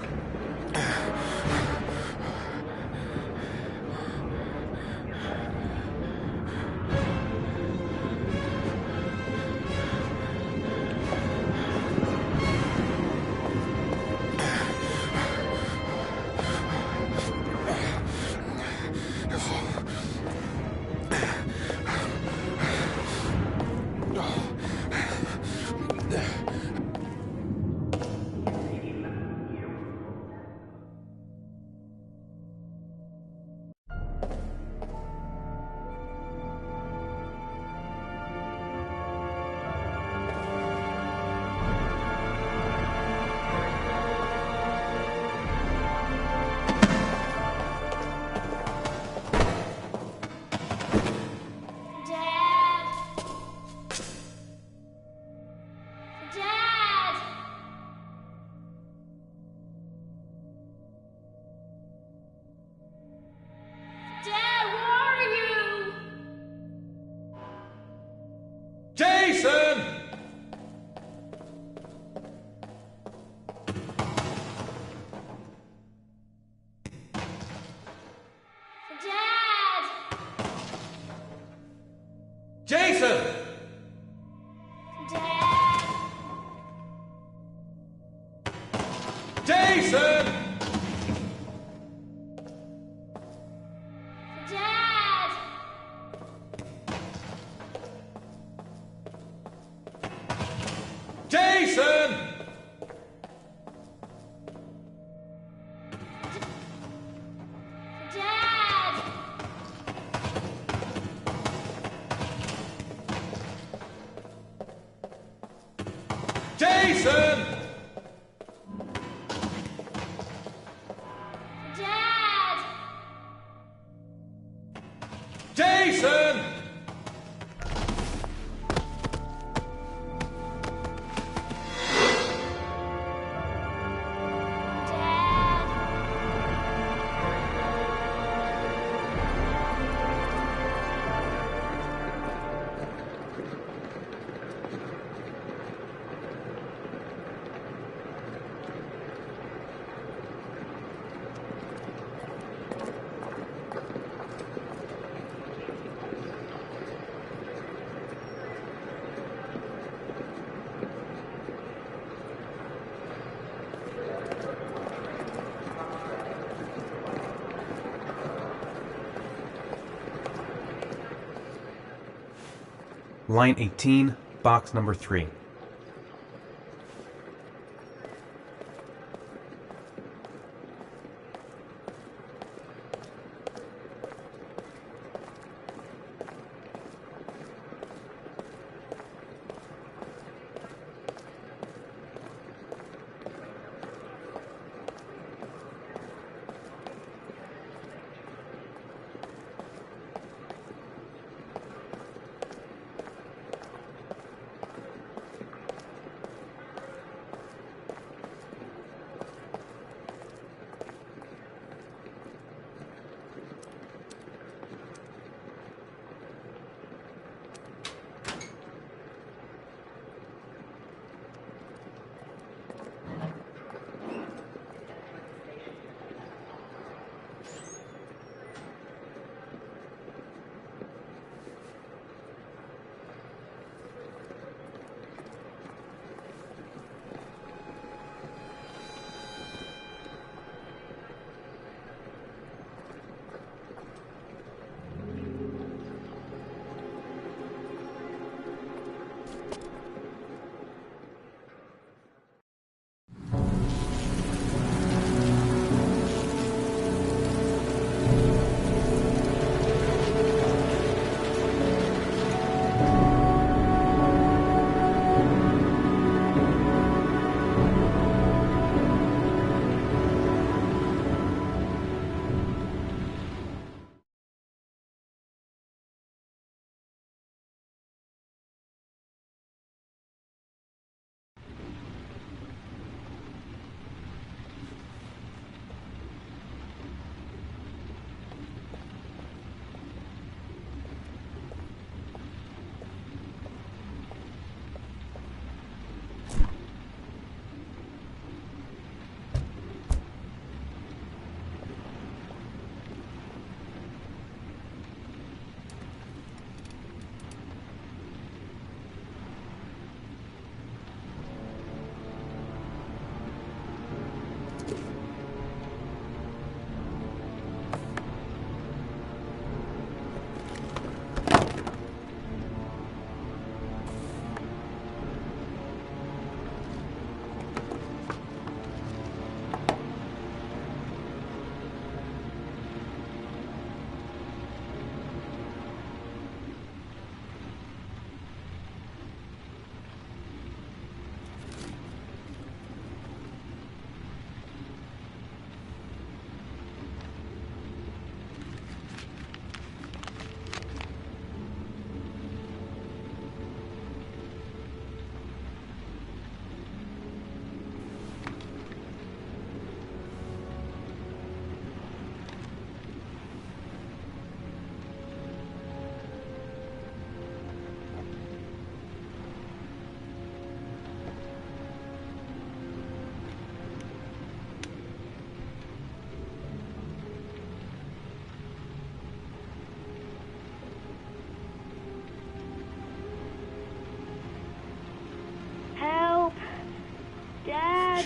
Line 18, box number 3.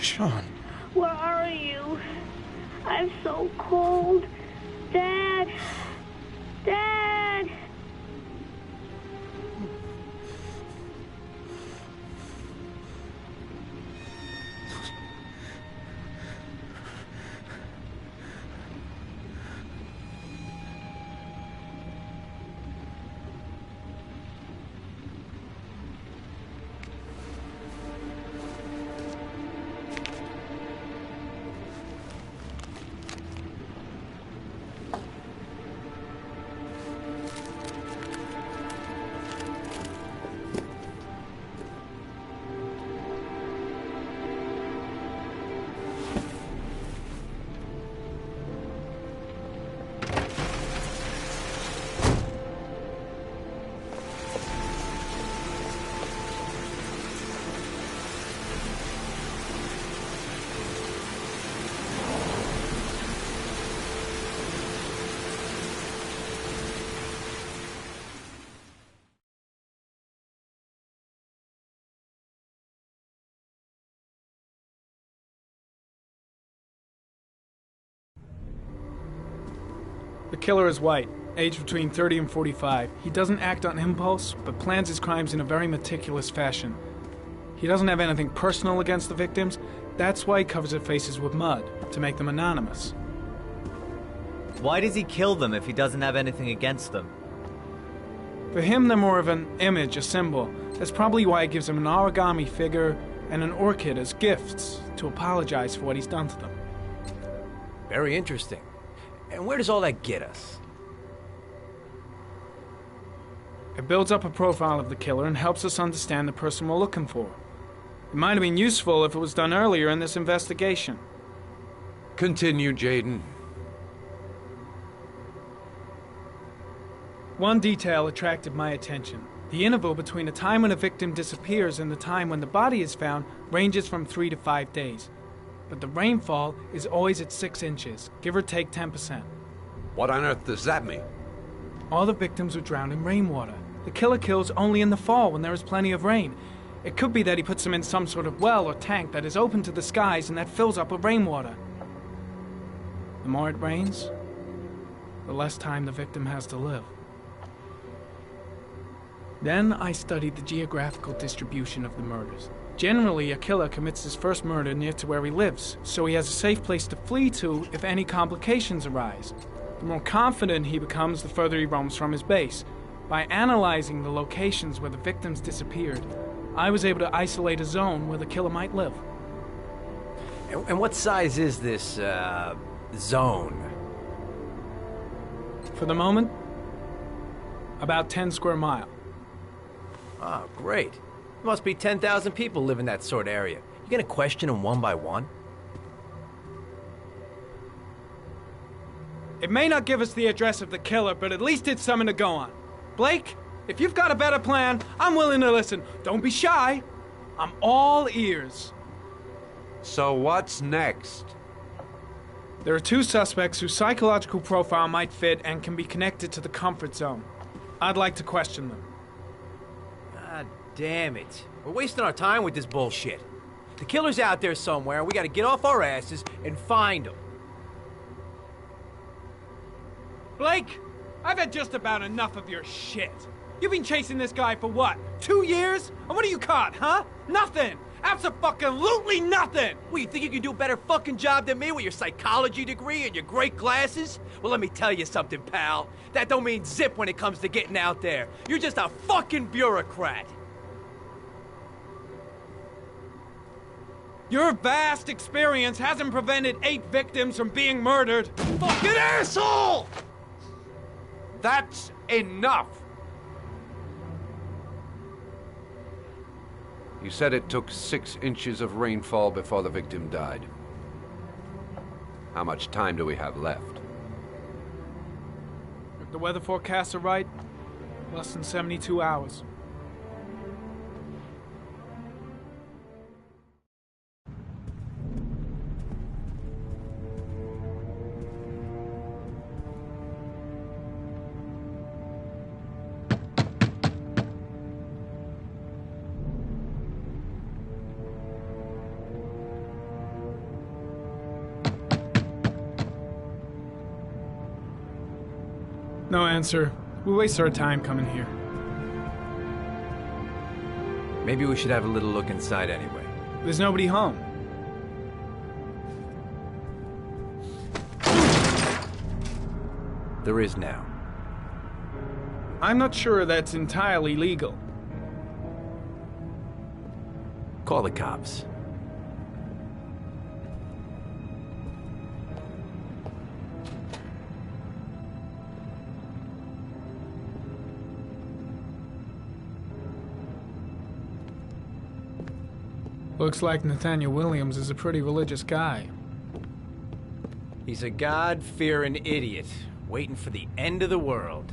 Sean. Where are you? I'm so cold. Dad! Dad! The killer is white, aged between 30 and 45. He doesn't act on impulse, but plans his crimes in a very meticulous fashion. He doesn't have anything personal against the victims. That's why he covers their faces with mud, to make them anonymous. Why does he kill them if he doesn't have anything against them? For him, they're more of an image, a symbol. That's probably why he gives them an origami figure and an orchid as gifts to apologize for what he's done to them. Very interesting. And where does all that get us? It builds up a profile of the killer and helps us understand the person we're looking for. It might have been useful if it was done earlier in this investigation. Continue, Jaden. One detail attracted my attention. The interval between the time when a victim disappears and the time when the body is found ranges from 3 to 5 days. But the rainfall is always at 6 inches, give or take 10%. What on earth does that mean? All the victims were drowned in rainwater. The killer kills only in the fall when there is plenty of rain. It could be that he puts them in some sort of well or tank that is open to the skies and that fills up with rainwater. The more it rains, the less time the victim has to live. Then I studied the geographical distribution of the murders. Generally, a killer commits his first murder near to where he lives, so he has a safe place to flee to if any complications arise. The more confident he becomes, the further he roams from his base. By analyzing the locations where the victims disappeared, I was able to isolate a zone where the killer might live. And what size is this, zone? For the moment, about 10 square miles. Oh, great. Must be 10,000 people live in that sort of area. You gonna question them one by one? It may not give us the address of the killer, but at least it's something to go on. Blake, if you've got a better plan, I'm willing to listen. Don't be shy. I'm all ears. So what's next? There are 2 suspects whose psychological profile might fit and can be connected to the comfort zone. I'd like to question them. God damn it. We're wasting our time with this bullshit. The killer's out there somewhere, and we gotta get off our asses and find him. Blake, I've had just about enough of your shit. You've been chasing this guy for what, 2 years? And what are you caught, huh? Nothing! Abso-fucking-lutely nothing! Well, you think you can do a better fucking job than me with your psychology degree and your great glasses? Well, let me tell you something, pal. That don't mean zip when it comes to getting out there. You're just a fucking bureaucrat. Your vast experience hasn't prevented 8 victims from being murdered. Fucking asshole! That's enough! You said it took 6 inches of rainfall before the victim died. How much time do we have left? If the weather forecasts are right, less than 72 hours. No answer. We waste our time coming here. Maybe we should have a little look inside anyway. There's nobody home. There is now. I'm not sure that's entirely legal. Call the cops. Looks like Nathaniel Williams is a pretty religious guy. He's a God-fearing idiot, waiting for the end of the world.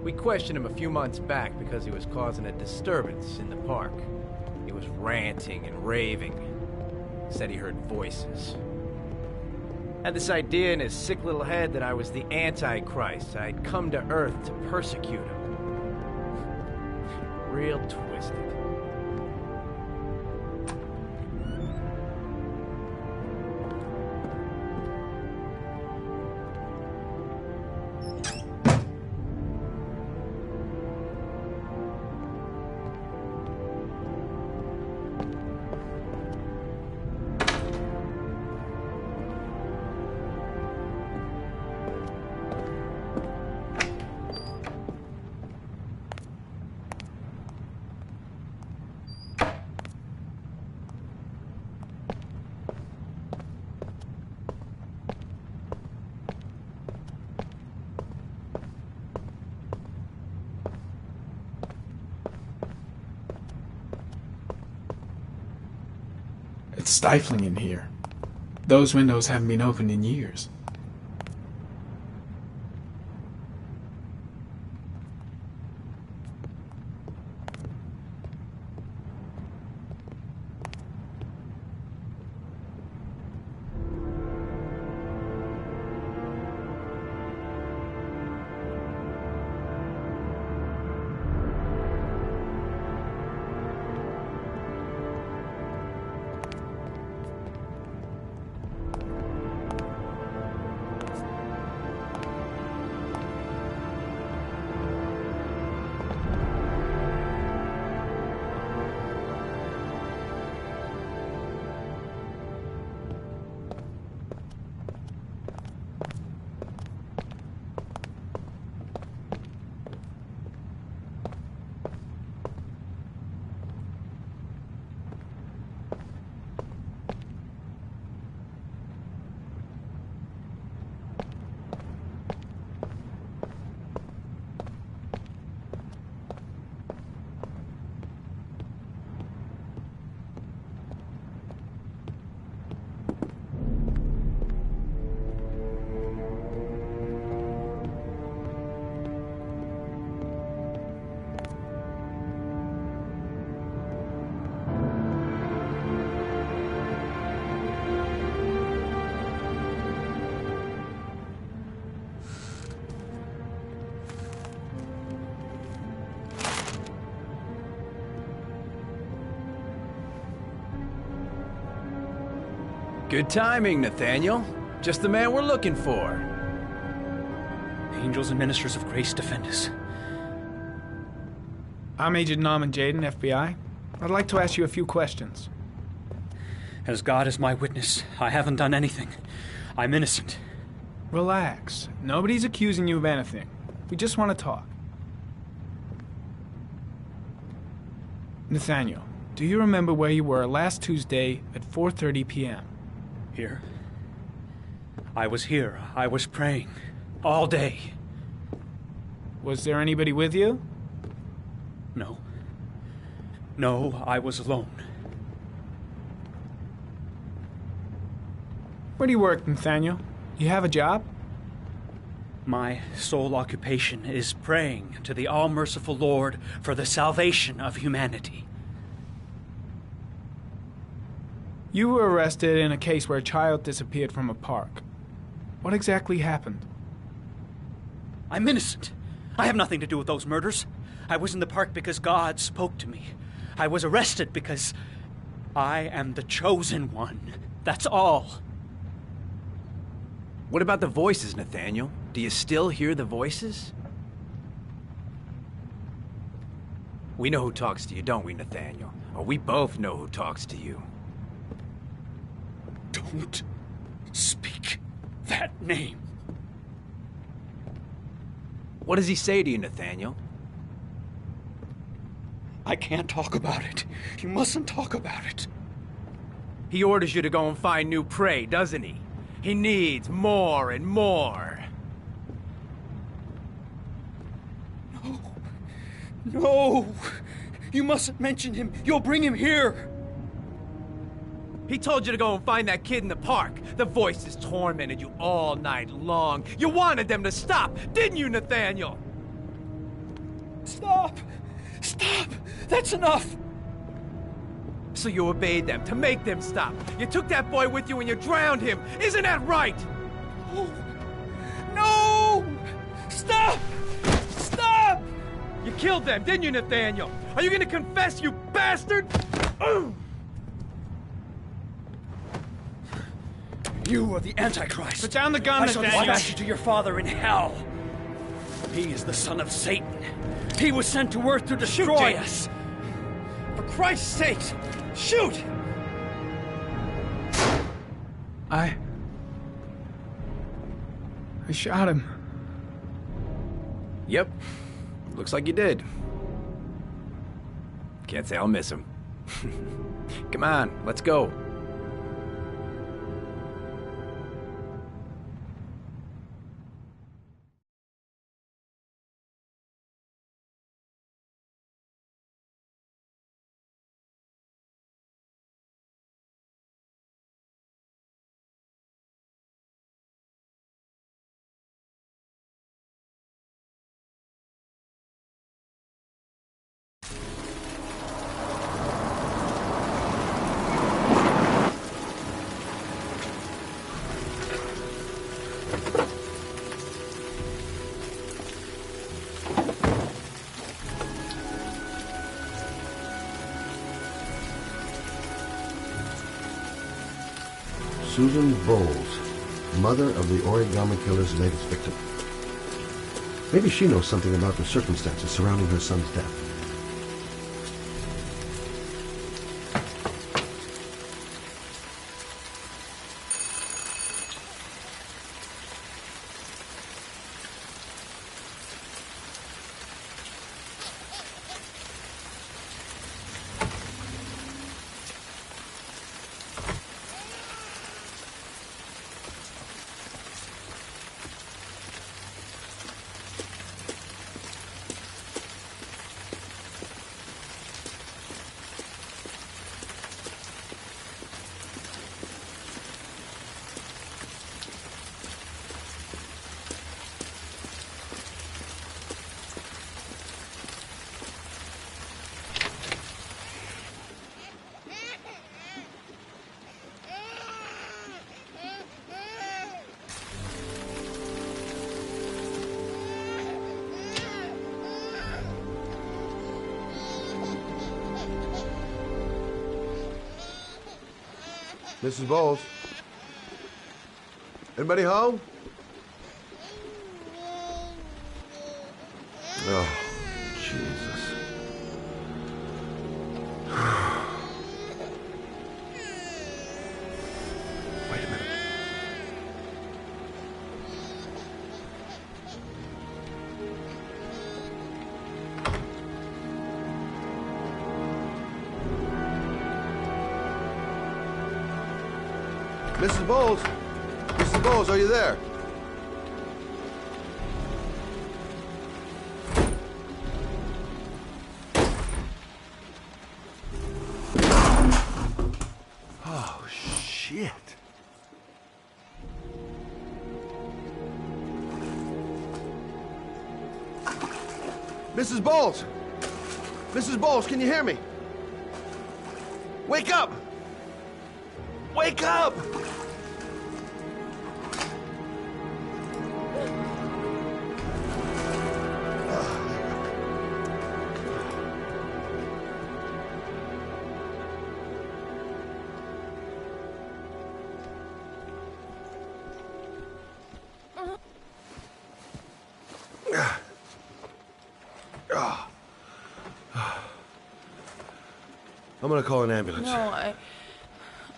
We questioned him a few months back because he was causing a disturbance in the park. He was ranting and raving. Said he heard voices. Had this idea in his sick little head that I was the Antichrist. I'd come to Earth to persecute him. Real twisted. stifling in here. Those windows haven't been opened in years. Good timing, Nathaniel. Just the man we're looking for. Angels and ministers of grace defend us. I'm Agent Norman Jaden, FBI. I'd like to ask you a few questions. As God is my witness, I haven't done anything. I'm innocent. Relax. Nobody's accusing you of anything. We just want to talk. Nathaniel, do you remember where you were last Tuesday at 4:30 p.m.? Here? I was here. I was praying. All day. Was there anybody with you? No. No, I was alone. Where do you work, Nathaniel? You have a job? My sole occupation is praying to the all-merciful Lord for the salvation of humanity. You were arrested in a case where a child disappeared from a park. What exactly happened? I'm innocent. I have nothing to do with those murders. I was in the park because God spoke to me. I was arrested because I am the chosen one. That's all. What about the voices, Nathaniel? Do you still hear the voices? We know who talks to you, don't we, Nathaniel? Or we both know who talks to you. Don't speak that name. What does he say to you, Nathaniel? I can't talk about it. You mustn't talk about it. He orders you to go and find new prey, doesn't he? He needs more and more. No. No! You mustn't mention him. You'll bring him here. He told you to go and find that kid in the park. The voices tormented you all night long. You wanted them to stop, didn't you, Nathaniel? Stop! Stop! That's enough! So you obeyed them, to make them stop. You took that boy with you and you drowned him. Isn't that right? Oh. No! Stop! Stop! You killed them, didn't you, Nathaniel? Are you gonna confess, you bastard? You are the Antichrist. Put down the gun, I shall Nathaniel. dispatch you to your father in hell. He is the son of Satan. He was sent to earth to destroy us. For Christ's sake, shoot! I shot him. Yep. Looks like you did. Can't say I'll miss him. Come on, let's go. Susan Bowles, mother of the origami killer's latest victim. Maybe she knows something about the circumstances surrounding her son's death. Mrs. Bowles? Anybody home? Oh, Jesus. Wait a minute. Mrs. Bowles? Mrs. Bowles, are you there? Oh, shit. Mrs. Bowles! Mrs. Bowles, can you hear me? Wake up! Wake up! I'm gonna call an ambulance. No,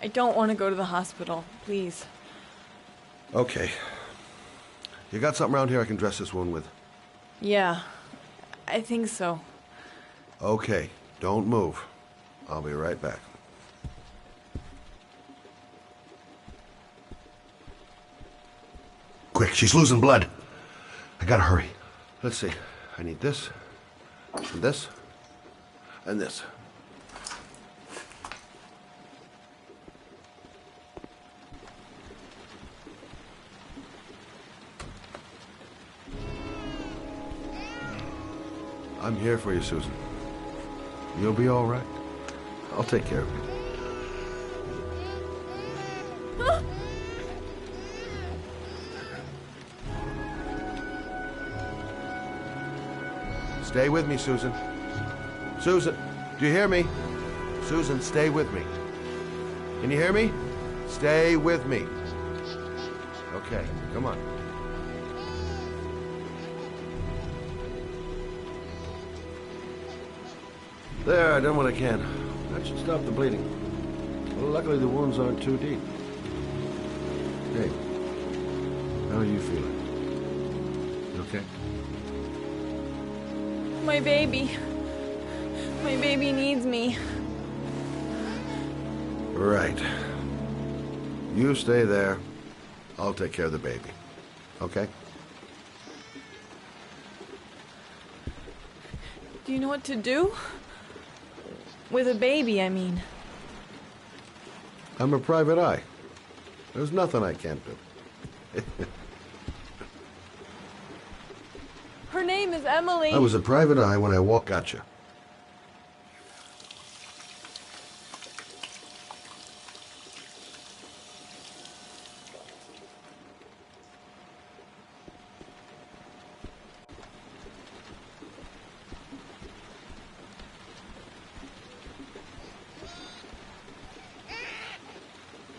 I don't want to go to the hospital. Please. Okay. You got something around here I can dress this wound with? Yeah, I think so. Okay, don't move. I'll be right back. Quick, she's losing blood. I gotta hurry. Let's see. I need this, and this, and this. I'm here for you, Susan. You'll be all right. I'll take care of you. Stay with me, Susan. Susan, do you hear me? Susan, stay with me. Can you hear me? Stay with me. Okay, come on. There, I done what I can. That should stop the bleeding. Well, luckily the wounds aren't too deep. Hey, how are you feeling? You okay? My baby. My baby needs me. Right. You stay there. I'll take care of the baby. Okay? Do you know what to do? With a baby, I mean. I'm a private eye. There's nothing I can't do. Her name is Emily. I was a private eye when I walked at you.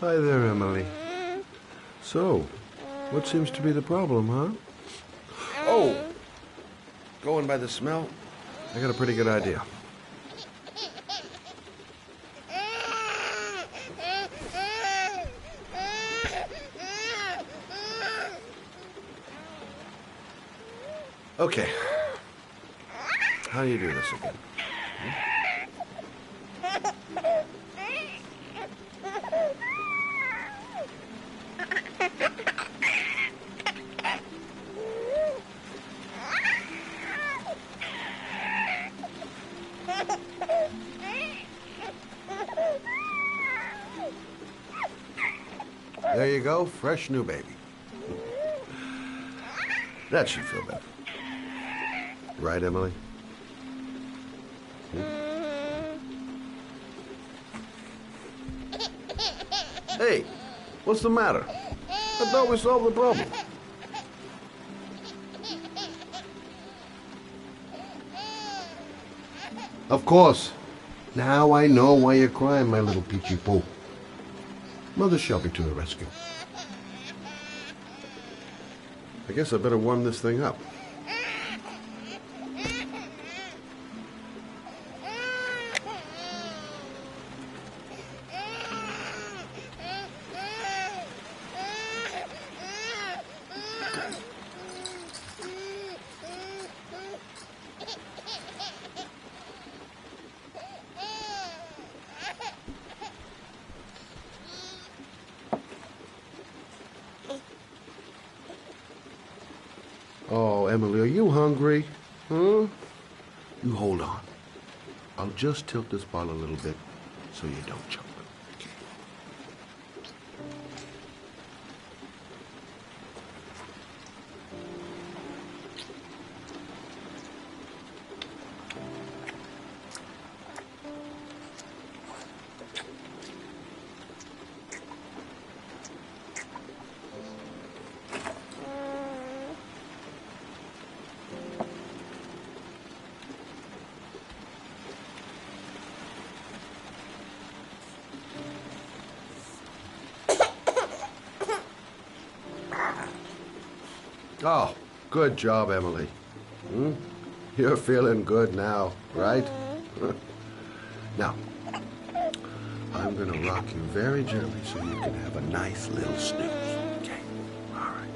Hi there, Emily. So, what seems to be the problem, huh? Oh! Going by the smell, I got a pretty good idea. Okay. How do you do this again? There you go, fresh new baby. That should feel better. Right, Emily? Hey, what's the matter? I thought we solved the problem. Of course. Now I know why you're crying, my little peachy poo. Mother shall be to the rescue. I guess I better warm this thing up. Oh, Emily, are you hungry? Huh? You hold on. I'll just tilt this bottle a little bit so you don't choke. Oh, good job, Emily. You're feeling good now, right? Now, I'm gonna rock you very gently so you can have a nice little snooze. Okay? All right.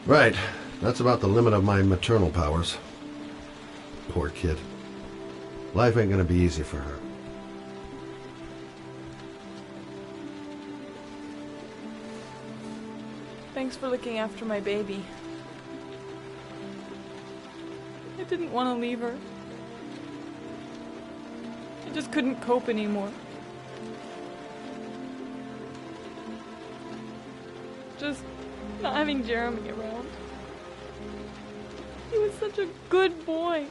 Right. That's about the limit of my maternal powers. Poor kid. Life ain't gonna be easy for her. Thanks for looking after my baby. I didn't want to leave her. I just couldn't cope anymore. Just not having Jeremy around. He was such a good boy.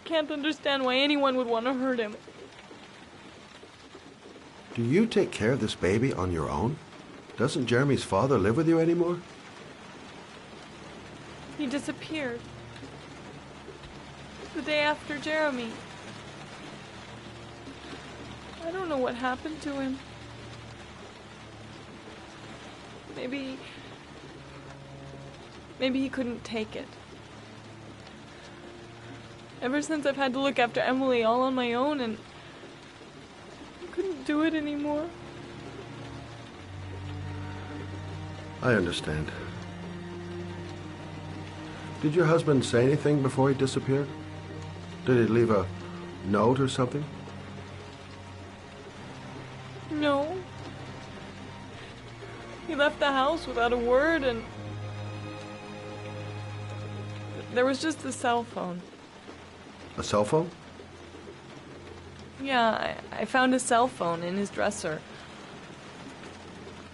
Can't understand why anyone would want to hurt him. Do you take care of this baby on your own? Doesn't Jeremy's father live with you anymore? He disappeared. The day after Jeremy. I don't know what happened to him. Maybe he couldn't take it. Ever since I've had to look after Emily all on my own, and I couldn't do it anymore. I understand. Did your husband say anything before he disappeared? Did he leave a note or something? No. He left the house without a word, and there was just the cell phone. A cell phone? Yeah, I found a cell phone in his dresser.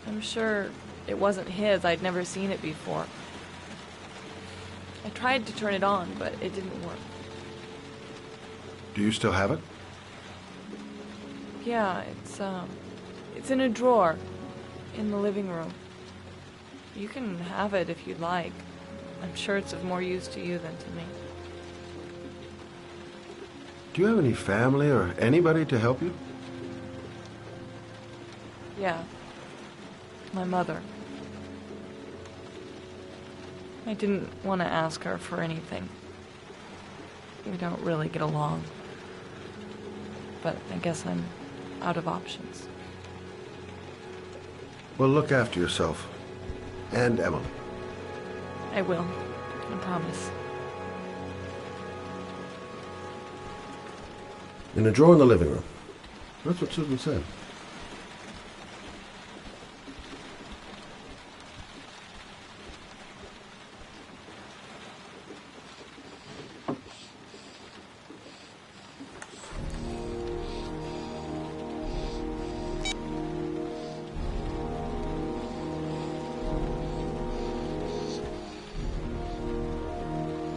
I'm sure it wasn't his. I'd never seen it before. I tried to turn it on, but it didn't work. Do you still have it? Yeah, it's in a drawer in the living room. You can have it if you'd like. I'm sure it's of more use to you than to me. Do you have any family or anybody to help you? Yeah. My mother. I didn't want to ask her for anything. We don't really get along. But I guess I'm out of options. Well, look after yourself. And Emily. I will. I promise. In a drawer in the living room. That's what Susan said.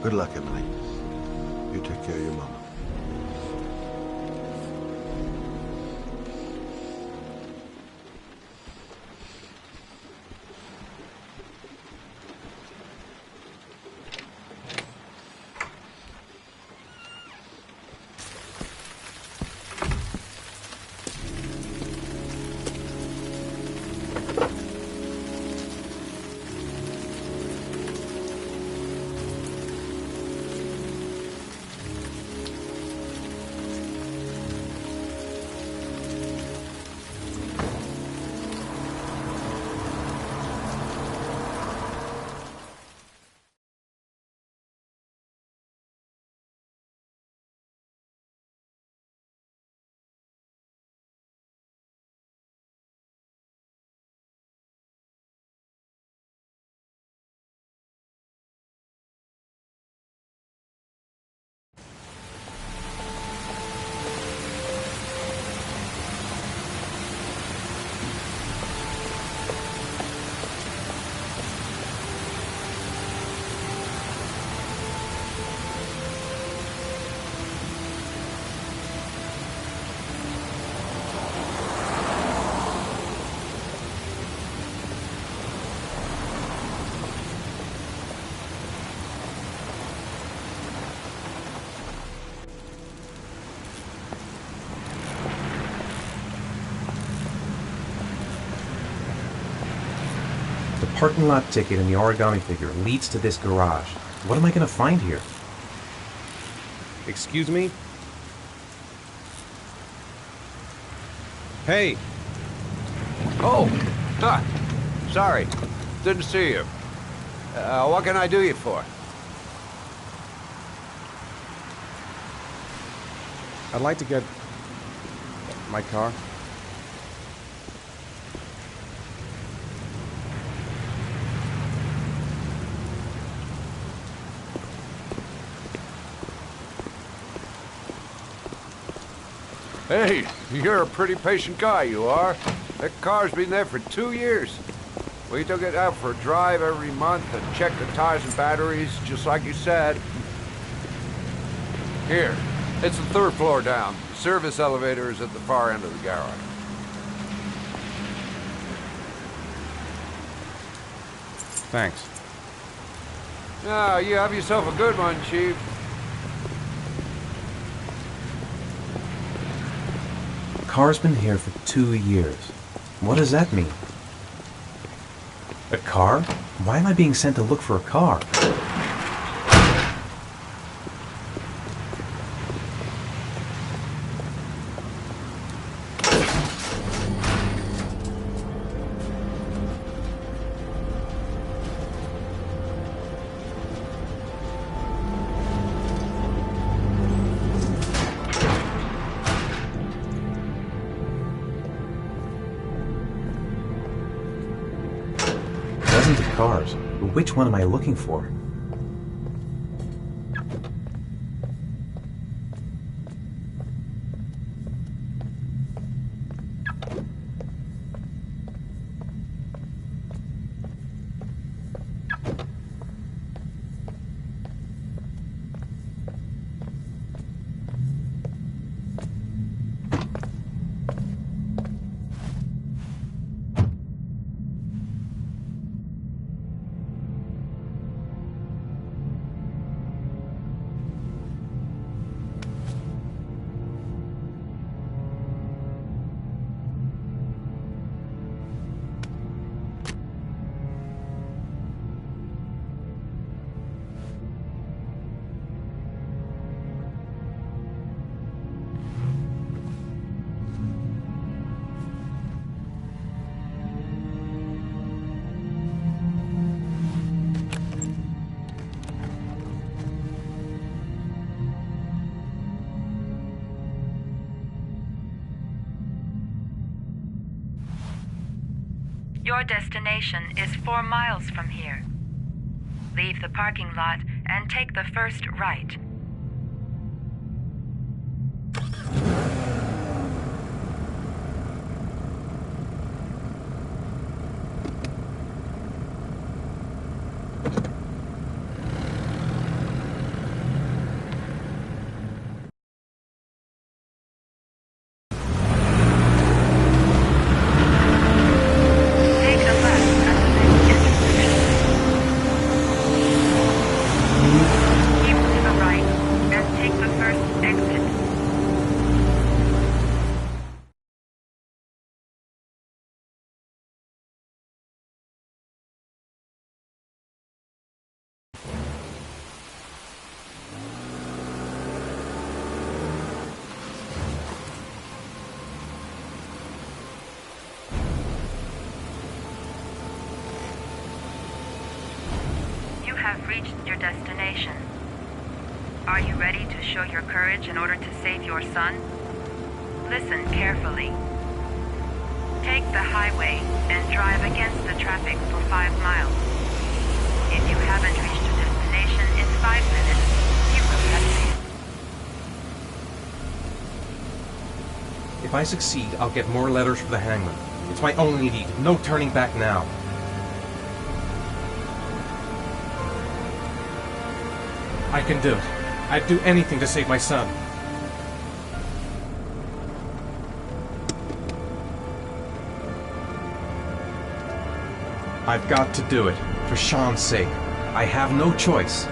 Good luck, Emily. You take care of your mama. The parking lot ticket and the origami figure leads to this garage. What am I going to find here? Excuse me? Hey! Oh! Huh. Sorry. Didn't see you. What can I do you for? I'd like to get my car. Hey, you're a pretty patient guy, you are. That car's been there for 2 years. We took it out for a drive every month and checked the tires and batteries, just like you said. Here, it's the 3rd floor down. The service elevator is at the far end of the garage. Thanks. Now, you have yourself a good one, Chief. Car's been here for 2 years. What does that mean? A car? Why am I being sent to look for a car? Dozens of cars. But which one am I looking for? Your destination is 4 miles from here. Leave the parking lot and take the first right. Have reached your destination. Are you ready to show your courage in order to save your son? Listen carefully. Take the highway and drive against the traffic for 5 miles. If you haven't reached your destination in 5 minutes, you will have failed. If I succeed, I'll get more letters for the hangman. It's my only lead. No turning back now. I can do it. I'd do anything to save my son. I've got to do it. For Sean's sake. I have no choice.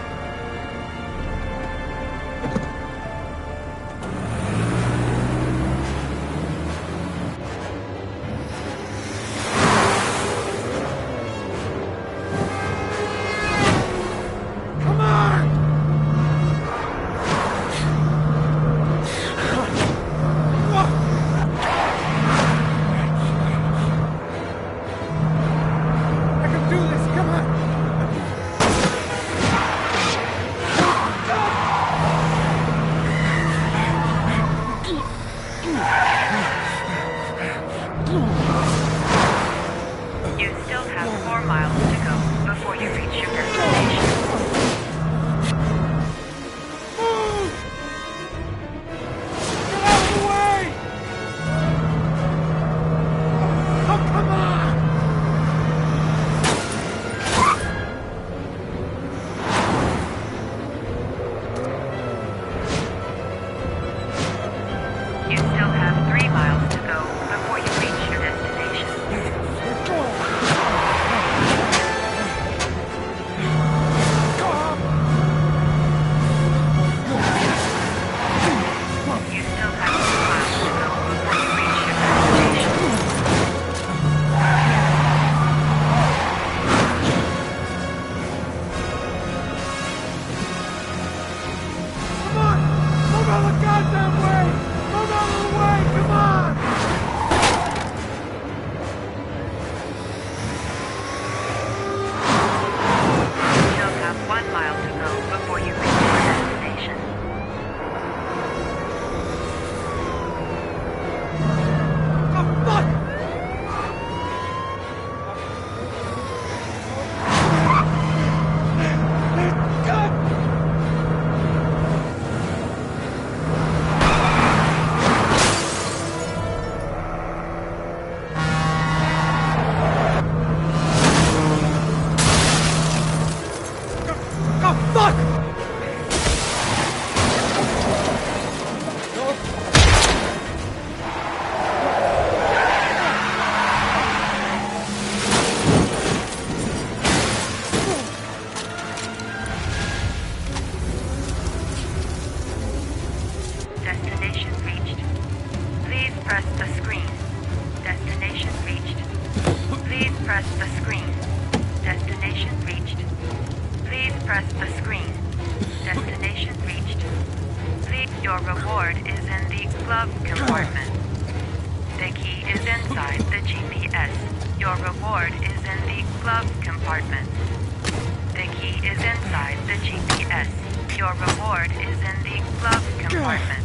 You still have 4 miles to go before you reach your destination. Move! Get out of the way! Oh, come on! You still have 3 miles to go before you reach your destination. You still have 2 miles to go before you reach your destination. Come on! Move out of the goddamn way! Move out of the way! Come on! You still have 1 mile to go before you reach your destination. Oh, fuck! God! Oh, fuck! Destination reached. Please press the screen. Destination reached. Please press the screen. Destination reached. Please press the screen. Destination reached. Please, your reward is in the glove compartment. The key is inside the GPS. Your reward is in the glove compartment. The key is inside the GPS. Your reward is in the glove compartment.